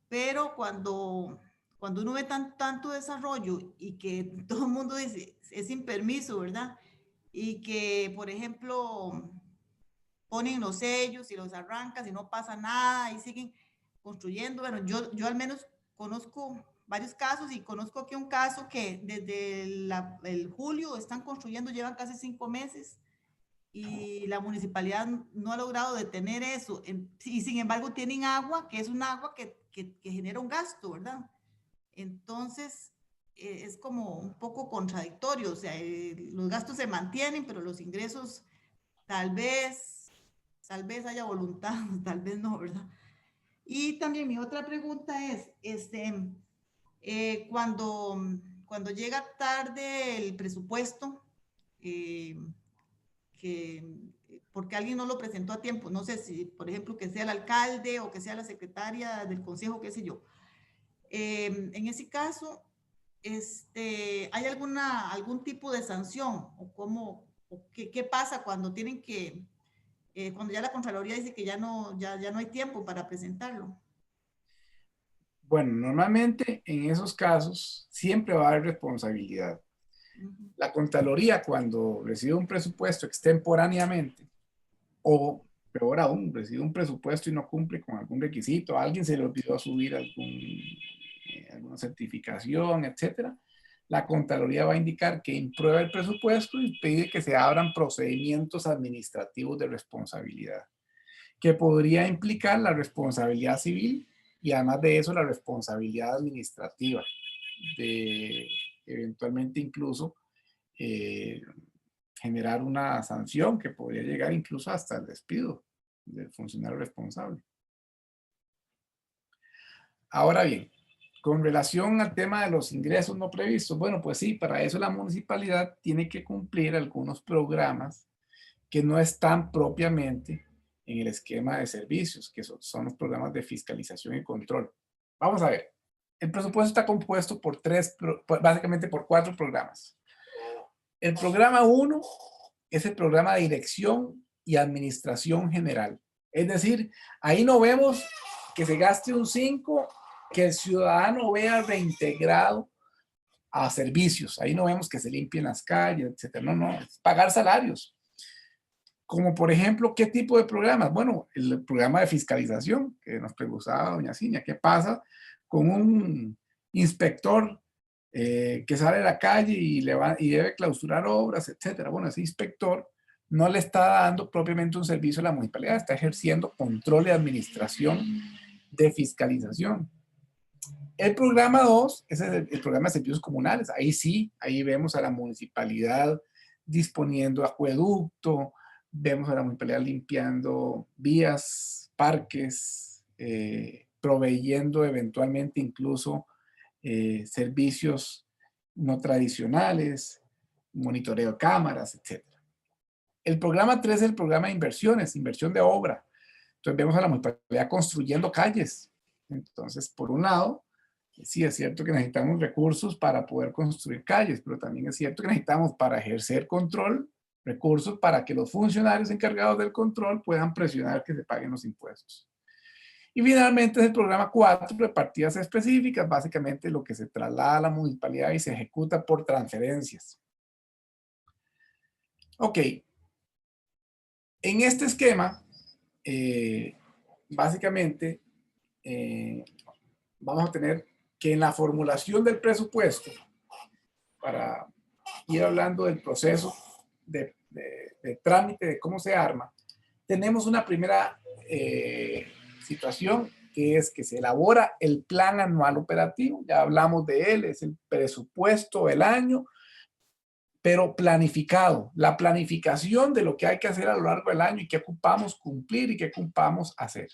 Pero cuando uno ve tanto desarrollo y que todo el mundo dice, es sin permiso, ¿verdad? Y que, por ejemplo, ponen los sellos y los arrancan y no pasa nada y siguen construyendo. Bueno, yo al menos conozco varios casos y conozco aquí un caso que desde el julio están construyendo, llevan casi 5 meses y la municipalidad no ha logrado detener eso. Y sin embargo tienen agua, que es un agua que genera un gasto, ¿verdad? Entonces, es como un poco contradictorio. O sea, los gastos se mantienen, pero los ingresos tal vez haya voluntad, tal vez no, ¿verdad? Y también mi otra pregunta es, cuando llega tarde el presupuesto, porque alguien no lo presentó a tiempo, no sé si, por ejemplo, que sea el alcalde o que sea la secretaria del consejo, qué sé yo. En ese caso, ¿hay algún tipo de sanción o qué pasa cuando tienen que, cuando ya la Contraloría dice que ya no hay tiempo para presentarlo? Bueno, normalmente en esos casos siempre va a haber responsabilidad. La Contraloría, cuando recibe un presupuesto extemporáneamente, o peor aún, recibe un presupuesto y no cumple con algún requisito, a alguien se le olvidó subir alguna certificación, etcétera, la Contraloría va a indicar que imprueba el presupuesto y pide que se abran procedimientos administrativos de responsabilidad, que podría implicar la responsabilidad civil y además de eso la responsabilidad administrativa, de eventualmente incluso generar una sanción que podría llegar incluso hasta el despido del funcionario responsable. Ahora bien, con relación al tema de los ingresos no previstos, bueno, pues sí, para eso la municipalidad tiene que cumplir algunos programas que no están propiamente en el esquema de servicios, que son los programas de fiscalización y control. Vamos a ver. El presupuesto está compuesto por básicamente por 4 programas. El programa 1 es el programa de dirección y administración general. Es decir, ahí no vemos que se gaste un 5, que el ciudadano vea reintegrado a servicios. Ahí no vemos que se limpien las calles, etcétera. No, no, es pagar salarios. Como por ejemplo, ¿qué tipo de programas? Bueno, el programa de fiscalización que nos preguntaba doña Ciña. ¿Qué pasa con un inspector que sale a la calle y debe clausurar obras, etcétera? Bueno, ese inspector no le está dando propiamente un servicio a la municipalidad, está ejerciendo control y administración de fiscalización. El programa 2 es el programa de servicios comunales. Ahí sí, ahí vemos a la municipalidad disponiendo acueducto, vemos a la municipalidad limpiando vías, parques, proveyendo eventualmente incluso servicios no tradicionales, monitoreo de cámaras, etc. El programa 3 es el programa de inversiones, inversión de obra. Entonces vemos a la municipalidad construyendo calles. Entonces, por un lado, sí es cierto que necesitamos recursos para poder construir calles, pero también es cierto que necesitamos para ejercer control, recursos para que los funcionarios encargados del control puedan presionar que se paguen los impuestos. Y finalmente es el programa 4 de partidas específicas, básicamente lo que se traslada a la municipalidad y se ejecuta por transferencias. Ok. En este esquema, básicamente, vamos a tener que en la formulación del presupuesto, para ir hablando del proceso de trámite, de cómo se arma, tenemos una primera situación que es que se elabora el plan anual operativo. Ya hablamos de él, es el presupuesto del año, pero planificado, la planificación de lo que hay que hacer a lo largo del año y qué ocupamos cumplir y qué ocupamos hacer.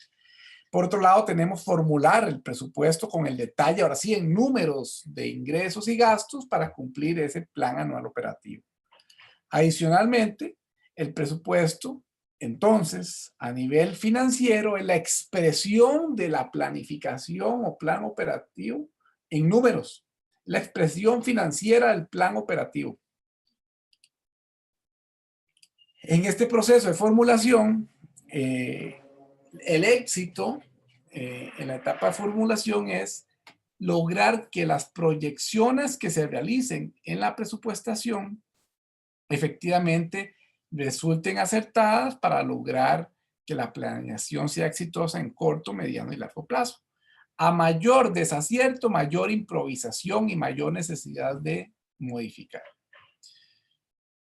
Por otro lado, tenemos formular el presupuesto con el detalle, ahora sí, en números de ingresos y gastos para cumplir ese plan anual operativo. Adicionalmente, el presupuesto, entonces, a nivel financiero, es la expresión de la planificación o plan operativo en números, la expresión financiera del plan operativo. En este proceso de formulación, el éxito en la etapa de formulación es lograr que las proyecciones que se realicen en la presupuestación efectivamente resulten acertadas para lograr que la planeación sea exitosa en corto, mediano y largo plazo. A mayor desacierto, mayor improvisación y mayor necesidad de modificar.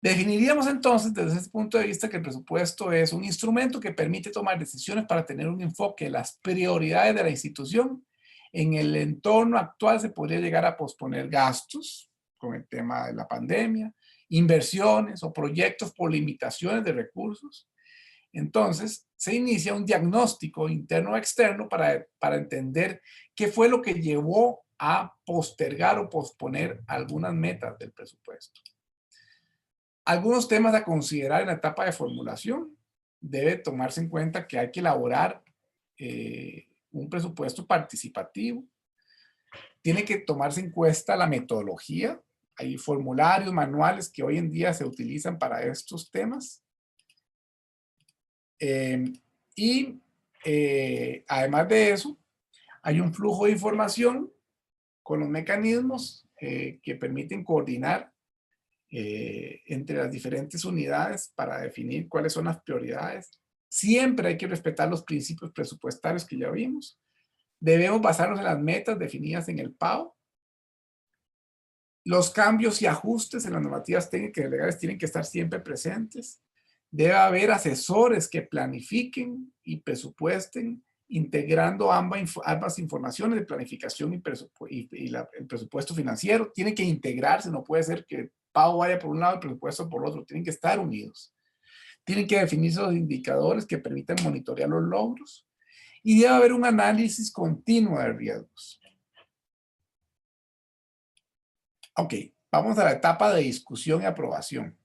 Definiríamos entonces desde ese punto de vista que el presupuesto es un instrumento que permite tomar decisiones para tener un enfoque en las prioridades de la institución. En el entorno actual se podría llegar a posponer gastos con el tema de la pandemia, inversiones o proyectos por limitaciones de recursos. Entonces se inicia un diagnóstico interno o externo para entender qué fue lo que llevó a postergar o posponer algunas metas del presupuesto. Algunos temas a considerar en la etapa de formulación. Debe tomarse en cuenta que hay que elaborar un presupuesto participativo. Tiene que tomarse en cuenta la metodología. Hay formularios, manuales que hoy en día se utilizan para estos temas. Además de eso, hay un flujo de información con los mecanismos que permiten coordinar entre las diferentes unidades para definir cuáles son las prioridades. Siempre hay que respetar los principios presupuestarios que ya vimos. Debemos basarnos en las metas definidas en el PAO. Los cambios y ajustes en las normativas técnicas y legales tienen que estar siempre presentes. Debe haber asesores que planifiquen y presupuesten, integrando ambas informaciones de planificación y el presupuesto financiero. Tienen que integrarse, no puede ser que PAO vaya por un lado y el presupuesto por otro, tienen que estar unidos. Tienen que definirse los indicadores que permitan monitorear los logros y debe haber un análisis continuo de riesgos. Ok, vamos a la etapa de discusión y aprobación.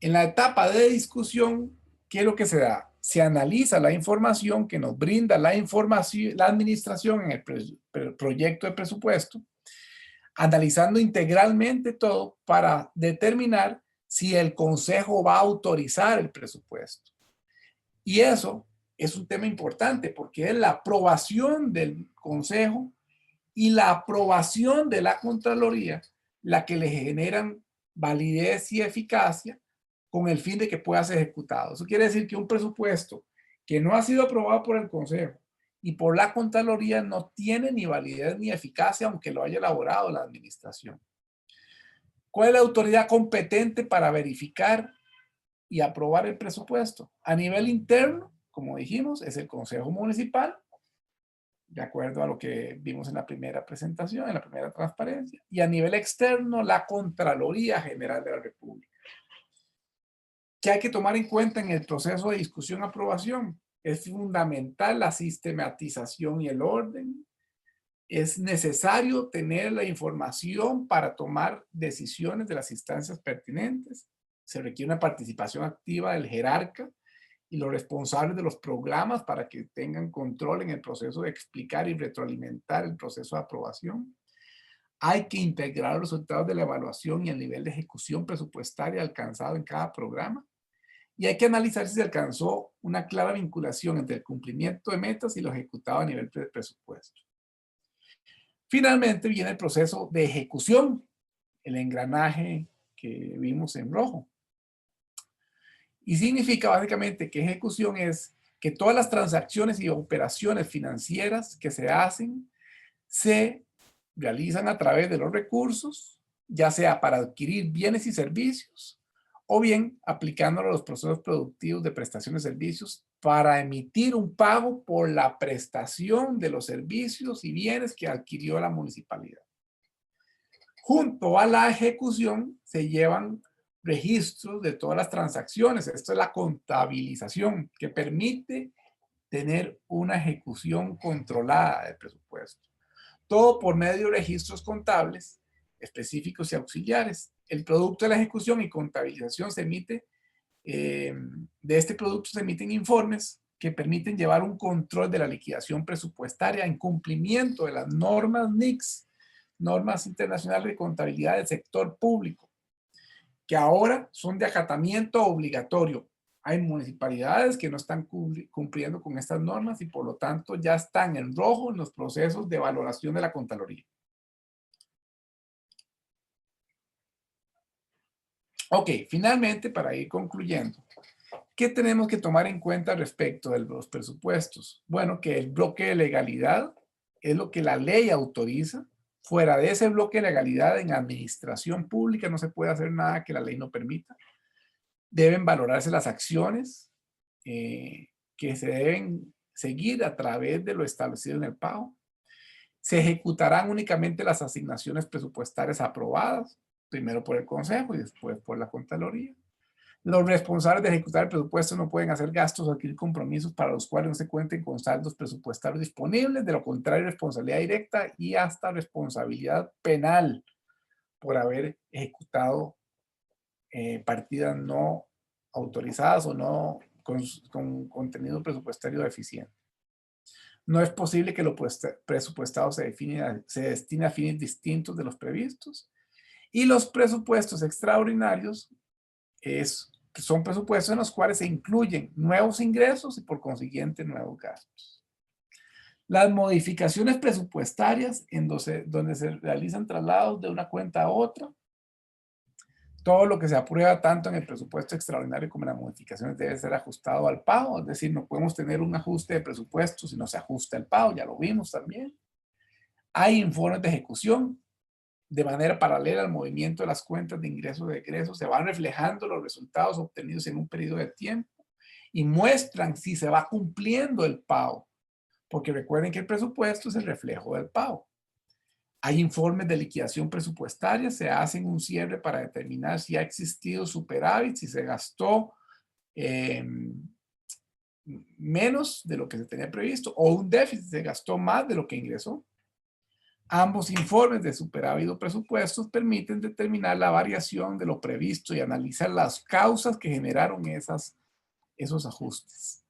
En la etapa de discusión, ¿qué es lo que se da? se analiza la información que nos brinda la administración en el proyecto de presupuesto, analizando integralmente todo para determinar si el consejo va a autorizar el presupuesto. Y eso es un tema importante porque es la aprobación del consejo y la aprobación de la Contraloría la que le generan validez y eficacia con el fin de que pueda ser ejecutado. Eso quiere decir que un presupuesto que no ha sido aprobado por el consejo y por la Contraloría no tiene ni validez ni eficacia aunque lo haya elaborado la administración. ¿Cuál es la autoridad competente para verificar y aprobar el presupuesto? A nivel interno, como dijimos, es el Consejo Municipal, de acuerdo a lo que vimos en la primera presentación, en la primera transparencia, y a nivel externo, la Contraloría General de la República. ¿Qué hay que tomar en cuenta en el proceso de discusión-aprobación? Es fundamental la sistematización y el orden. Es necesario tener la información para tomar decisiones de las instancias pertinentes. Se requiere una participación activa del jerarca y los responsables de los programas para que tengan control en el proceso de explicar y retroalimentar el proceso de aprobación. Hay que integrar los resultados de la evaluación y el nivel de ejecución presupuestaria alcanzado en cada programa. Y hay que analizar si se alcanzó una clara vinculación entre el cumplimiento de metas y lo ejecutado a nivel de presupuesto. Finalmente viene el proceso de ejecución, el engranaje que vimos en rojo. Y significa básicamente que ejecución es que todas las transacciones y operaciones financieras que se hacen se realizan a través de los recursos, ya sea para adquirir bienes y servicios, o bien aplicándolo a los procesos productivos de prestación de servicios para emitir un pago por la prestación de los servicios y bienes que adquirió la municipalidad. Junto a la ejecución se llevan registros de todas las transacciones. Esto es la contabilización que permite tener una ejecución controlada del presupuesto. Todo por medio de registros contables específicos y auxiliares. El producto de la ejecución y contabilización se emite, de este producto se emiten informes que permiten llevar un control de la liquidación presupuestaria en cumplimiento de las normas NICS, normas internacionales de contabilidad del sector público, que ahora son de acatamiento obligatorio. Hay municipalidades que no están cumpliendo con estas normas y por lo tanto ya están en rojo en los procesos de valoración de la Contraloría. Ok, finalmente, para ir concluyendo, ¿qué tenemos que tomar en cuenta respecto de los presupuestos? Bueno, que el bloque de legalidad es lo que la ley autoriza. Fuera de ese bloque de legalidad en administración pública no se puede hacer nada que la ley no permita. Deben valorarse las acciones que se deben seguir a través de lo establecido en el pago. Se ejecutarán únicamente las asignaciones presupuestarias aprobadas, primero por el Consejo y después por la Contraloría. Los responsables de ejecutar el presupuesto no pueden hacer gastos o adquirir compromisos para los cuales no se cuenten con saldos presupuestarios disponibles. De lo contrario, responsabilidad directa y hasta responsabilidad penal por haber ejecutado partidas no autorizadas o no con contenido presupuestario deficiente. No es posible que lo presupuestado se destine a fines distintos de los previstos. Y los presupuestos extraordinarios son presupuestos en los cuales se incluyen nuevos ingresos y por consiguiente nuevos gastos. Las modificaciones presupuestarias en donde se realizan traslados de una cuenta a otra. Todo lo que se aprueba tanto en el presupuesto extraordinario como en las modificaciones debe ser ajustado al pago. Es decir, no podemos tener un ajuste de presupuesto si no se ajusta el pago. Ya lo vimos también. Hay informes de ejecución. De manera paralela al movimiento de las cuentas de ingresos y egresos, se van reflejando los resultados obtenidos en un periodo de tiempo y muestran si se va cumpliendo el pago, porque recuerden que el presupuesto es el reflejo del pago. Hay informes de liquidación presupuestaria, se hacen un cierre para determinar si ha existido superávit, si se gastó menos de lo que se tenía previsto o un déficit, se gastó más de lo que ingresó. Ambos informes de superávit o presupuestos permiten determinar la variación de lo previsto y analizar las causas que generaron esos ajustes.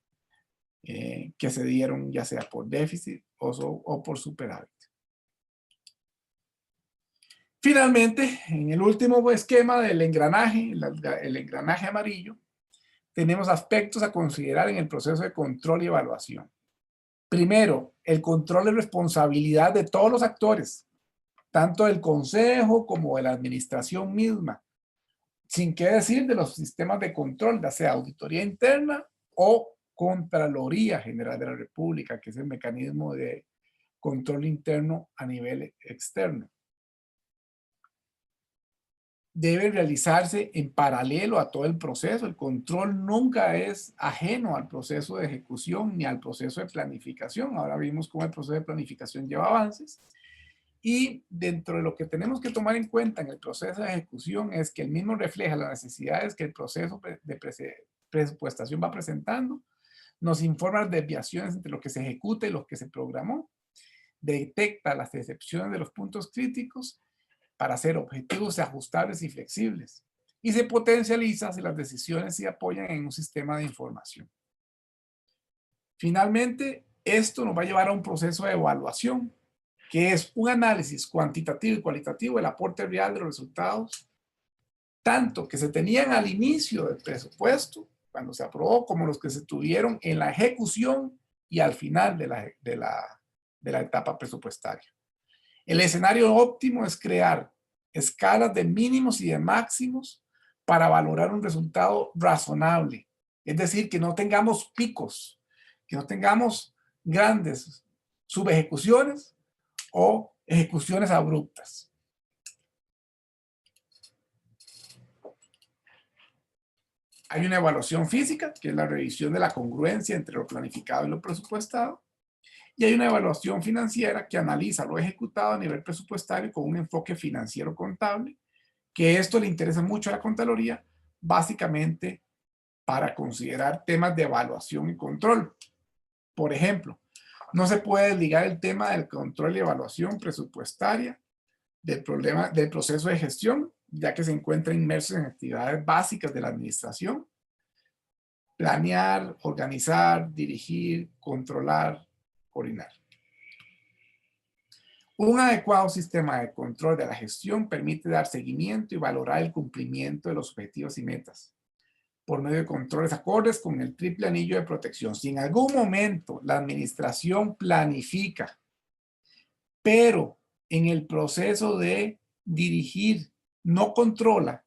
que se dieron ya sea por déficit o por superávit. Finalmente, en el último esquema del engranaje, el engranaje amarillo, tenemos aspectos a considerar en el proceso de control y evaluación. Primero, el control y responsabilidad de todos los actores, tanto del consejo como de la administración misma, sin qué decir de los sistemas de control, ya sea auditoría interna o Contraloría General de la República, que es el mecanismo de control interno a nivel externo. Debe realizarse en paralelo a todo el proceso. El control nunca es ajeno al proceso de ejecución ni al proceso de planificación. Ahora vimos cómo el proceso de planificación lleva avances. Y dentro de lo que tenemos que tomar en cuenta en el proceso de ejecución es que el mismo refleja las necesidades que el proceso de presupuestación va presentando, nos informa de desviaciones entre lo que se ejecuta y lo que se programó, detecta las excepciones de los puntos críticos para hacer objetivos ajustables y flexibles, y se potencializa si las decisiones se apoyan en un sistema de información. Finalmente, esto nos va a llevar a un proceso de evaluación, que es un análisis cuantitativo y cualitativo del aporte real de los resultados, tanto que se tenían al inicio del presupuesto, cuando se aprobó, como los que se tuvieron en la ejecución y al final de la etapa presupuestaria. El escenario óptimo es crear escalas de mínimos y de máximos para valorar un resultado razonable. Es decir, que no tengamos picos, que no tengamos grandes subejecuciones o ejecuciones abruptas. Hay una evaluación física, que es la revisión de la congruencia entre lo planificado y lo presupuestado. Y hay una evaluación financiera que analiza lo ejecutado a nivel presupuestario con un enfoque financiero contable, que esto le interesa mucho a la Contraloría, básicamente para considerar temas de evaluación y control. Por ejemplo, no se puede desligar el tema del control y evaluación presupuestaria del proceso de gestión, ya que se encuentra inmerso en actividades básicas de la administración: planear, organizar, dirigir, controlar, coordinar. Un adecuado sistema de control de la gestión permite dar seguimiento y valorar el cumplimiento de los objetivos y metas por medio de controles acordes con el triple anillo de protección. Si en algún momento la administración planifica, pero en el proceso de dirigir no controla,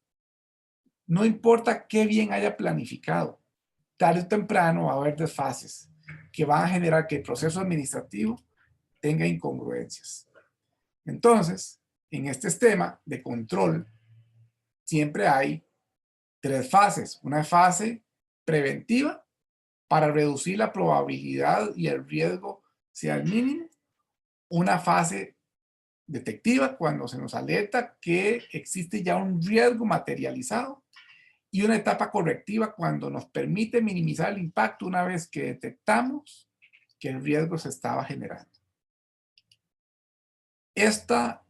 no importa qué bien haya planificado, tarde o temprano va a haber desfases que van a generar que el proceso administrativo tenga incongruencias. Entonces, en este esquema de control, siempre hay tres fases. Una fase preventiva para reducir la probabilidad y el riesgo sea el mínimo. Una fase detectiva cuando se nos alerta que existe ya un riesgo materializado. Y una etapa correctiva cuando nos permite minimizar el impacto una vez que detectamos que el riesgo se estaba generando. Esta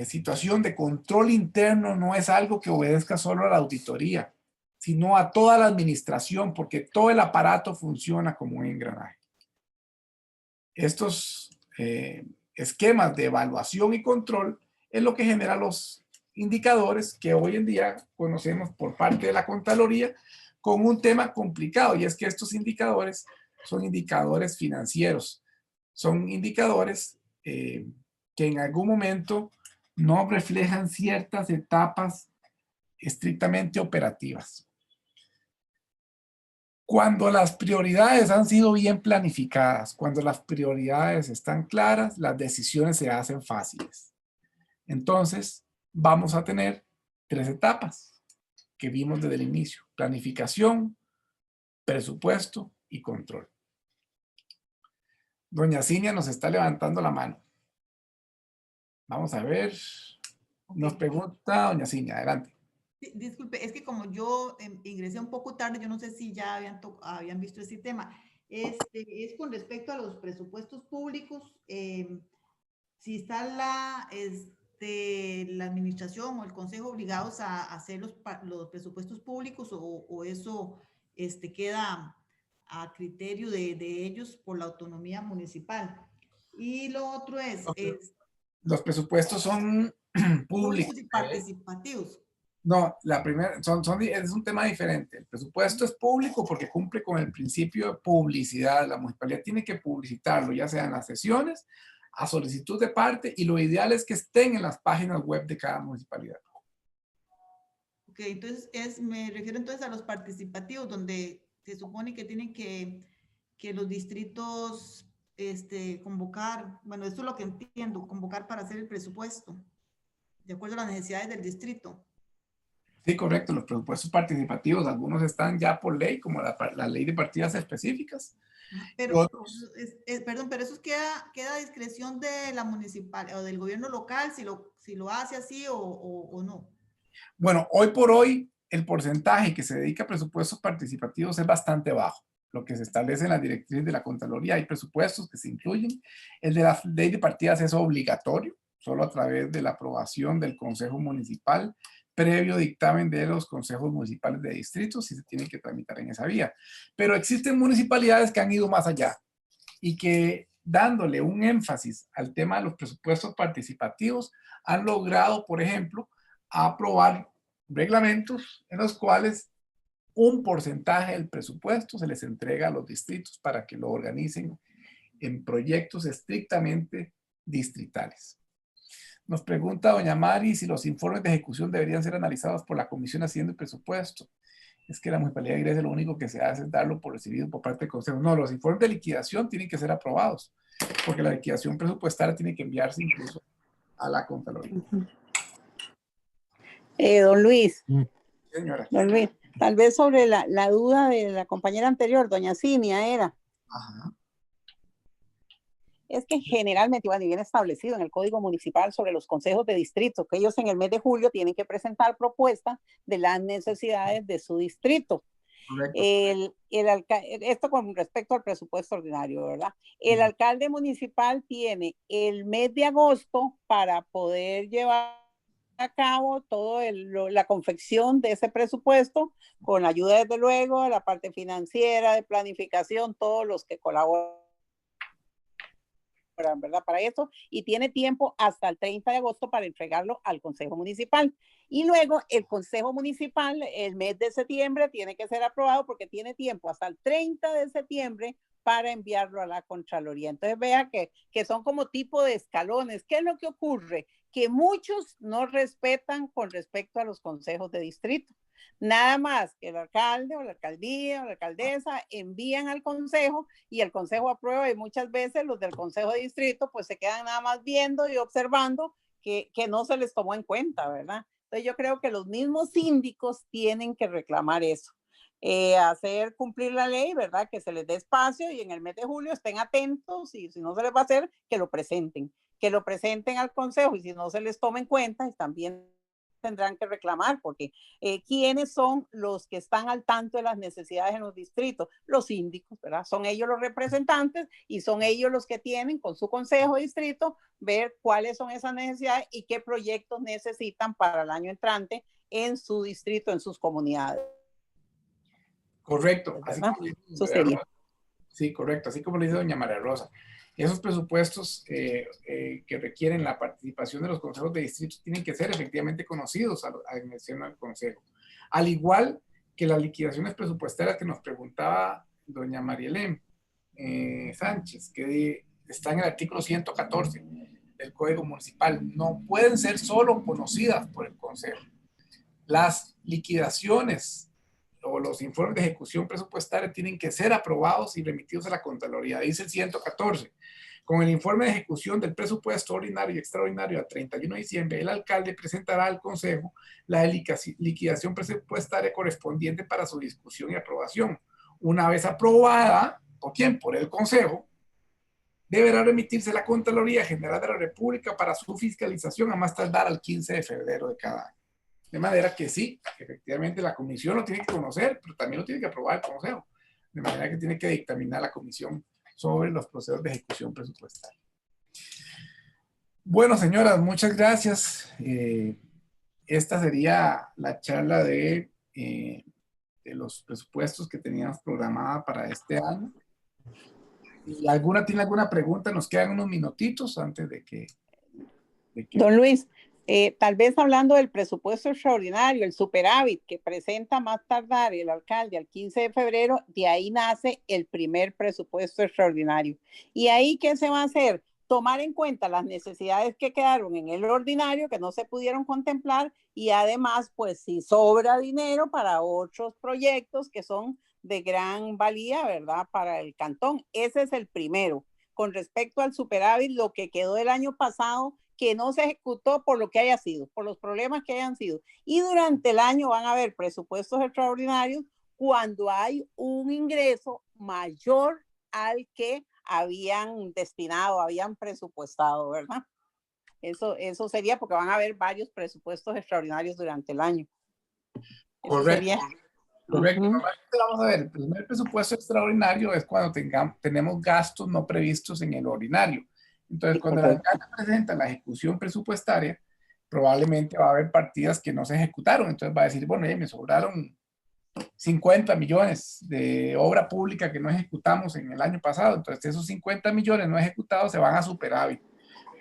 situación de control interno no es algo que obedezca solo a la auditoría, sino a toda la administración, porque todo el aparato funciona como un engranaje. Estos esquemas de evaluación y control es lo que genera los indicadores que hoy en día conocemos por parte de la Contraloría, con un tema complicado, y es que estos indicadores son indicadores financieros, son indicadores que en algún momento no reflejan ciertas etapas estrictamente operativas. Cuando las prioridades han sido bien planificadas, cuando las prioridades están claras, las decisiones se hacen fáciles. Entonces, vamos a tener tres etapas que vimos desde el inicio: planificación, presupuesto y control. Doña Cinia nos está levantando la mano. Vamos a ver. Nos pregunta doña Cinia, adelante. Sí, disculpe, es que como yo ingresé un poco tarde, yo no sé si ya habían visto este tema. Es con respecto a los presupuestos públicos, si está la administración o el consejo obligados a hacer los presupuestos públicos, o eso queda a criterio de ellos por la autonomía municipal. Y lo otro es los presupuestos son públicos. y participativos. No, la primera, es un tema diferente. El presupuesto es público porque cumple con el principio de publicidad. La municipalidad tiene que publicitarlo, ya sea en las sesiones, a solicitud de parte, y lo ideal es que estén en las páginas web de cada municipalidad. Ok, entonces me refiero entonces a los participativos, donde se supone que tienen que los distritos convocar, bueno, esto es lo que entiendo, convocar para hacer el presupuesto, de acuerdo a las necesidades del distrito. Sí, correcto. Los presupuestos participativos, algunos están ya por ley, como la ley de partidas específicas. Pero, otros, perdón, pero eso queda a discreción de la municipal o del gobierno local, si lo hace así o no. Bueno, hoy por hoy, el porcentaje que se dedica a presupuestos participativos es bastante bajo. Lo que se establece en las directrices de la Contraloría, hay presupuestos que se incluyen. El de la ley de partidas es obligatorio, solo a través de la aprobación del Consejo Municipal, previo dictamen de los consejos municipales de distritos, y se tienen que tramitar en esa vía. Pero existen municipalidades que han ido más allá y que, dándole un énfasis al tema de los presupuestos participativos, han logrado, por ejemplo, aprobar reglamentos en los cuales un porcentaje del presupuesto se les entrega a los distritos para que lo organicen en proyectos estrictamente distritales. Nos pregunta doña Mari si los informes de ejecución deberían ser analizados por la Comisión Hacienda y Presupuesto. Es que la Municipalidad de Grecia lo único que se hace es darlo por recibido por parte del Consejo. No, los informes de liquidación tienen que ser aprobados, porque la liquidación presupuestaria tiene que enviarse incluso a la Contraloría. Don Luis. Señora. Don Luis, tal vez sobre la duda de la compañera anterior, doña Cinia era. Ajá. Es que generalmente, bueno, y viene establecido en el Código Municipal sobre los consejos de distrito, que ellos en el mes de julio tienen que presentar propuestas de las necesidades de su distrito. Esto con respecto al presupuesto ordinario, ¿verdad? El alcalde municipal tiene el mes de agosto para poder llevar a cabo toda la confección de ese presupuesto, con la ayuda, desde luego, de la parte financiera, de planificación, todos los que colaboran, ¿verdad? Para eso, y tiene tiempo hasta el 30 de agosto para entregarlo al Consejo Municipal. Y luego el Consejo Municipal, el mes de septiembre, tiene que ser aprobado porque tiene tiempo hasta el 30 de septiembre para enviarlo a la Contraloría. Entonces vea que son como tipo de escalones. ¿Qué es lo que ocurre? Que muchos no respetan con respecto a los consejos de distrito. Nada más que el alcalde o la alcaldía o la alcaldesa envían al consejo y el consejo aprueba, y muchas veces los del consejo de distrito pues se quedan nada más viendo y observando que no se les tomó en cuenta, ¿verdad? Entonces yo creo que los mismos síndicos tienen que reclamar eso. Hacer cumplir la ley, ¿verdad? Que se les dé espacio y en el mes de julio estén atentos, y si no se les va a hacer, que lo presenten al consejo, y si no se les toma en cuenta, también tendrán que reclamar, porque ¿quiénes son los que están al tanto de las necesidades en los distritos? Los síndicos, ¿verdad? Son ellos los representantes y son ellos los que tienen con su consejo de distrito ver cuáles son esas necesidades y qué proyectos necesitan para el año entrante en su distrito, en sus comunidades. Correcto. Así como eso sería. Sí, correcto. Así como le dice doña María Rosa, esos presupuestos que requieren la participación de los consejos de distrito tienen que ser efectivamente conocidos a la dimensión del consejo. Al igual que las liquidaciones presupuestarias que nos preguntaba doña Marielén Sánchez, que está en el artículo 114 del Código Municipal, no pueden ser solo conocidas por el consejo. Las liquidaciones o los informes de ejecución presupuestaria tienen que ser aprobados y remitidos a la Contraloría. Dice el 114. Con el informe de ejecución del presupuesto ordinario y extraordinario a 31 de diciembre, el alcalde presentará al Consejo la liquidación presupuestaria correspondiente para su discusión y aprobación. Una vez aprobada, ¿por quién? Por el Consejo, deberá remitirse a la Contraloría General de la República para su fiscalización a más tardar al 15 de febrero de cada año. De manera que sí, efectivamente la comisión lo tiene que conocer, pero también lo tiene que aprobar el consejo. De manera que tiene que dictaminar la comisión sobre los procesos de ejecución presupuestaria. Bueno, señoras, muchas gracias. Esta sería la charla de los presupuestos que teníamos programada para este año. ¿Y tiene alguna pregunta? Nos quedan unos minutitos antes de que... Don Luis, tal vez hablando del presupuesto extraordinario, el superávit que presenta más tardar el alcalde al 15 de febrero, de ahí nace el primer presupuesto extraordinario. ¿Y ahí qué se va a hacer? Tomar en cuenta las necesidades que quedaron en el ordinario, que no se pudieron contemplar, y además, pues si sobra dinero para otros proyectos que son de gran valía, ¿verdad? Para el cantón. Ese es el primero. Con respecto al superávit, lo que quedó el año pasado, que no se ejecutó por lo que haya sido, por los problemas que hayan sido. Y durante el año van a haber presupuestos extraordinarios cuando hay un ingreso mayor al que habían destinado, habían presupuestado, ¿verdad? Eso sería porque van a haber varios presupuestos extraordinarios durante el año. Correcto. Correcto. Normalmente vamos a ver, el primer presupuesto extraordinario es cuando tenemos gastos no previstos en el ordinario. Entonces, cuando el alcalde presenta la ejecución presupuestaria, probablemente va a haber partidas que no se ejecutaron. Entonces va a decir, bueno, me sobraron 50 millones de obra pública que no ejecutamos en el año pasado. Entonces, esos 50 millones no ejecutados se van a superávit.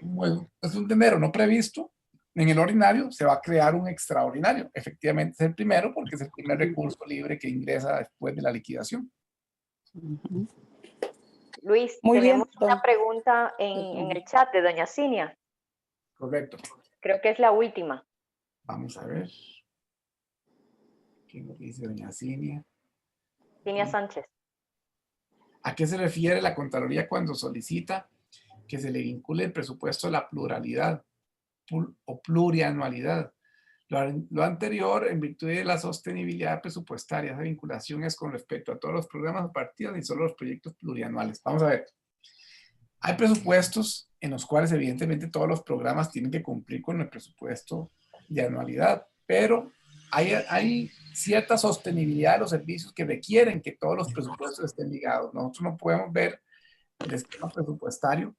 Bueno, es un dinero no previsto. En el ordinario se va a crear un extraordinario. Efectivamente es el primero porque es el primer recurso libre que ingresa después de la liquidación. Luis, Muy tenemos bien, una pregunta en el chat de doña Cinia. Correcto. Creo que es la última. Vamos a ver. ¿Qué nos dice doña Cinia? Cinia Sánchez. ¿A qué se refiere la Contraloría cuando solicita que se le vincule el presupuesto a la pluralidad o plurianualidad? Lo anterior, en virtud de la sostenibilidad presupuestaria, esa vinculación es con respecto a todos los programas o partidas y solo los proyectos plurianuales. Vamos a ver. Hay presupuestos en los cuales evidentemente todos los programas tienen que cumplir con el presupuesto de anualidad, pero hay cierta sostenibilidad de los servicios que requieren que todos los presupuestos estén ligados. Nosotros no podemos ver el esquema presupuestario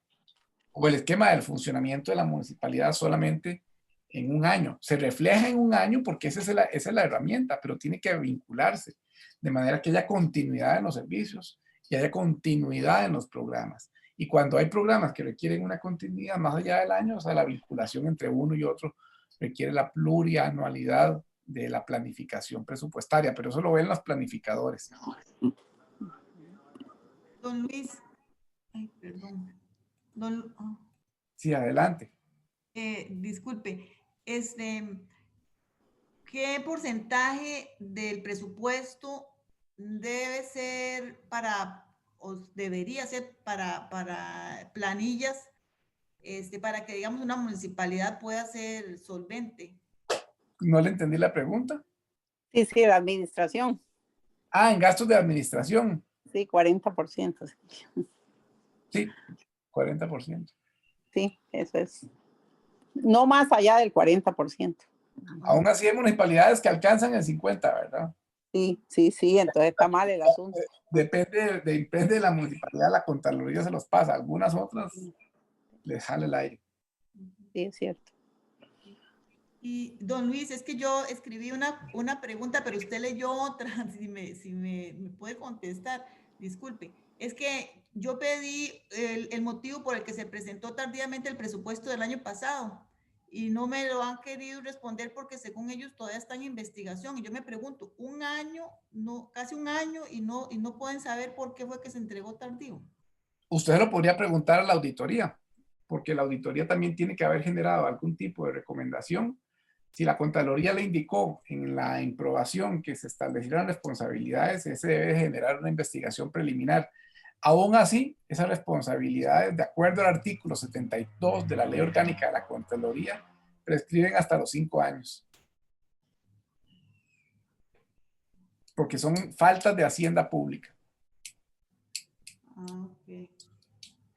o el esquema del funcionamiento de la municipalidad solamente en un año. Se refleja en un año porque esa es la herramienta, pero tiene que vincularse de manera que haya continuidad en los servicios y haya continuidad en los programas. Y cuando hay programas que requieren una continuidad más allá del año, o sea, la vinculación entre uno y otro requiere la plurianualidad de la planificación presupuestaria, pero eso lo ven los planificadores. Don Luis, ay, perdón. Sí, adelante. Disculpe, ¿qué porcentaje del presupuesto debe ser o debería ser para planillas, para que, digamos, una municipalidad pueda ser solvente? No le entendí la pregunta. Sí, la administración. Ah, en gastos de administración. Sí, 40%. Sí, 40%. Sí, eso es. No más allá del 40%. Aún así hay municipalidades que alcanzan el 50%, ¿verdad? Sí, entonces está mal el asunto. Depende de la municipalidad, la Contraloría se los pasa, algunas otras les jala el aire. Sí, es cierto. Y don Luis, es que yo escribí una pregunta, pero usted leyó otra, si me puede contestar, disculpe. Es que yo pedí el motivo por el que se presentó tardíamente el presupuesto del año pasado y no me lo han querido responder porque según ellos todavía están en investigación. Y yo me pregunto, casi un año y no pueden saber por qué fue que se entregó tardío. Usted lo podría preguntar a la auditoría, porque la auditoría también tiene que haber generado algún tipo de recomendación. Si la Contraloría le indicó en la improbación que se establecieran responsabilidades, ese debe generar una investigación preliminar. Aún así, esas responsabilidades, de acuerdo al artículo 72 de la Ley Orgánica de la Contraloría, prescriben hasta los 5 años. Porque son faltas de hacienda pública. Ah, ok.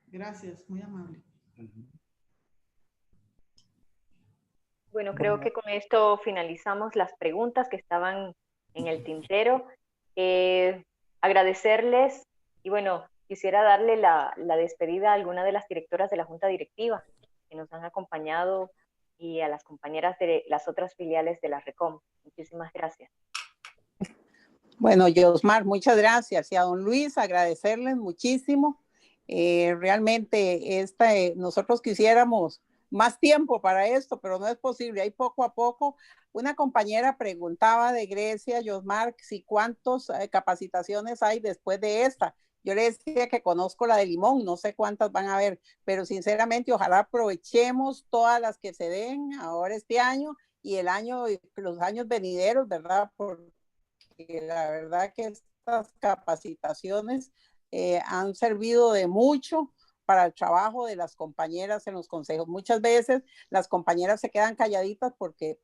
Gracias, muy amable. Bueno, creo que con esto finalizamos las preguntas que estaban en el tintero. Agradecerles y bueno, quisiera darle la despedida a alguna de las directoras de la Junta Directiva que nos han acompañado y a las compañeras de las otras filiales de la RECOM. Muchísimas gracias. Bueno, Josmar, muchas gracias. Y a don Luis, agradecerles muchísimo. Realmente nosotros quisiéramos más tiempo para esto, pero no es posible. Hay poco a poco. Una compañera preguntaba de Grecia, Josmar, si cuántas capacitaciones hay después de esta. Yo le decía que conozco la de Limón, no sé cuántas van a haber, pero sinceramente ojalá aprovechemos todas las que se den ahora este año y los años venideros, ¿verdad? Porque la verdad que estas capacitaciones han servido de mucho para el trabajo de las compañeras en los consejos. Muchas veces las compañeras se quedan calladitas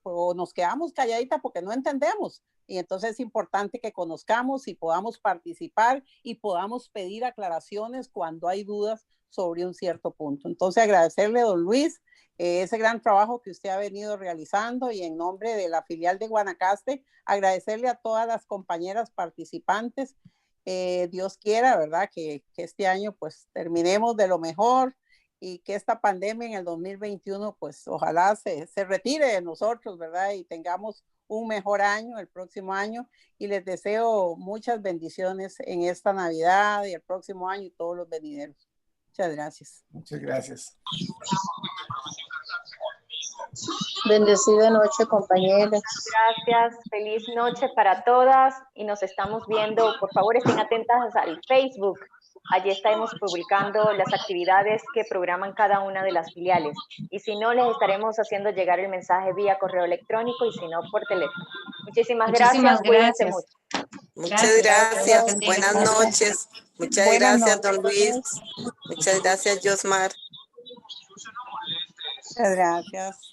o nos quedamos calladitas porque no entendemos. Y entonces es importante que conozcamos y podamos participar y podamos pedir aclaraciones cuando hay dudas sobre un cierto punto. Entonces agradecerle, don Luis, ese gran trabajo que usted ha venido realizando y en nombre de la filial de Guanacaste, agradecerle a todas las compañeras participantes. Dios quiera, ¿verdad? Que este año pues terminemos de lo mejor y que esta pandemia en el 2021 pues ojalá se retire de nosotros, ¿verdad? Y tengamos un mejor año el próximo año y les deseo muchas bendiciones en esta Navidad y el próximo año y todos los venideros. Muchas gracias. Muchas gracias. Bendecida noche, compañeros. Gracias, feliz noche para todas y nos estamos viendo. Por favor, estén atentas al Facebook. Allí estaremos publicando las actividades que programan cada una de las filiales. Y si no, les estaremos haciendo llegar el mensaje vía correo electrónico y si no, por teléfono. Muchísimas gracias. Cuídense mucho. Muchas gracias. Dios Buenas bendiga. noches. Muchas Buenas gracias, noches. don Luis. Muchas gracias, Josmar. Muchas gracias.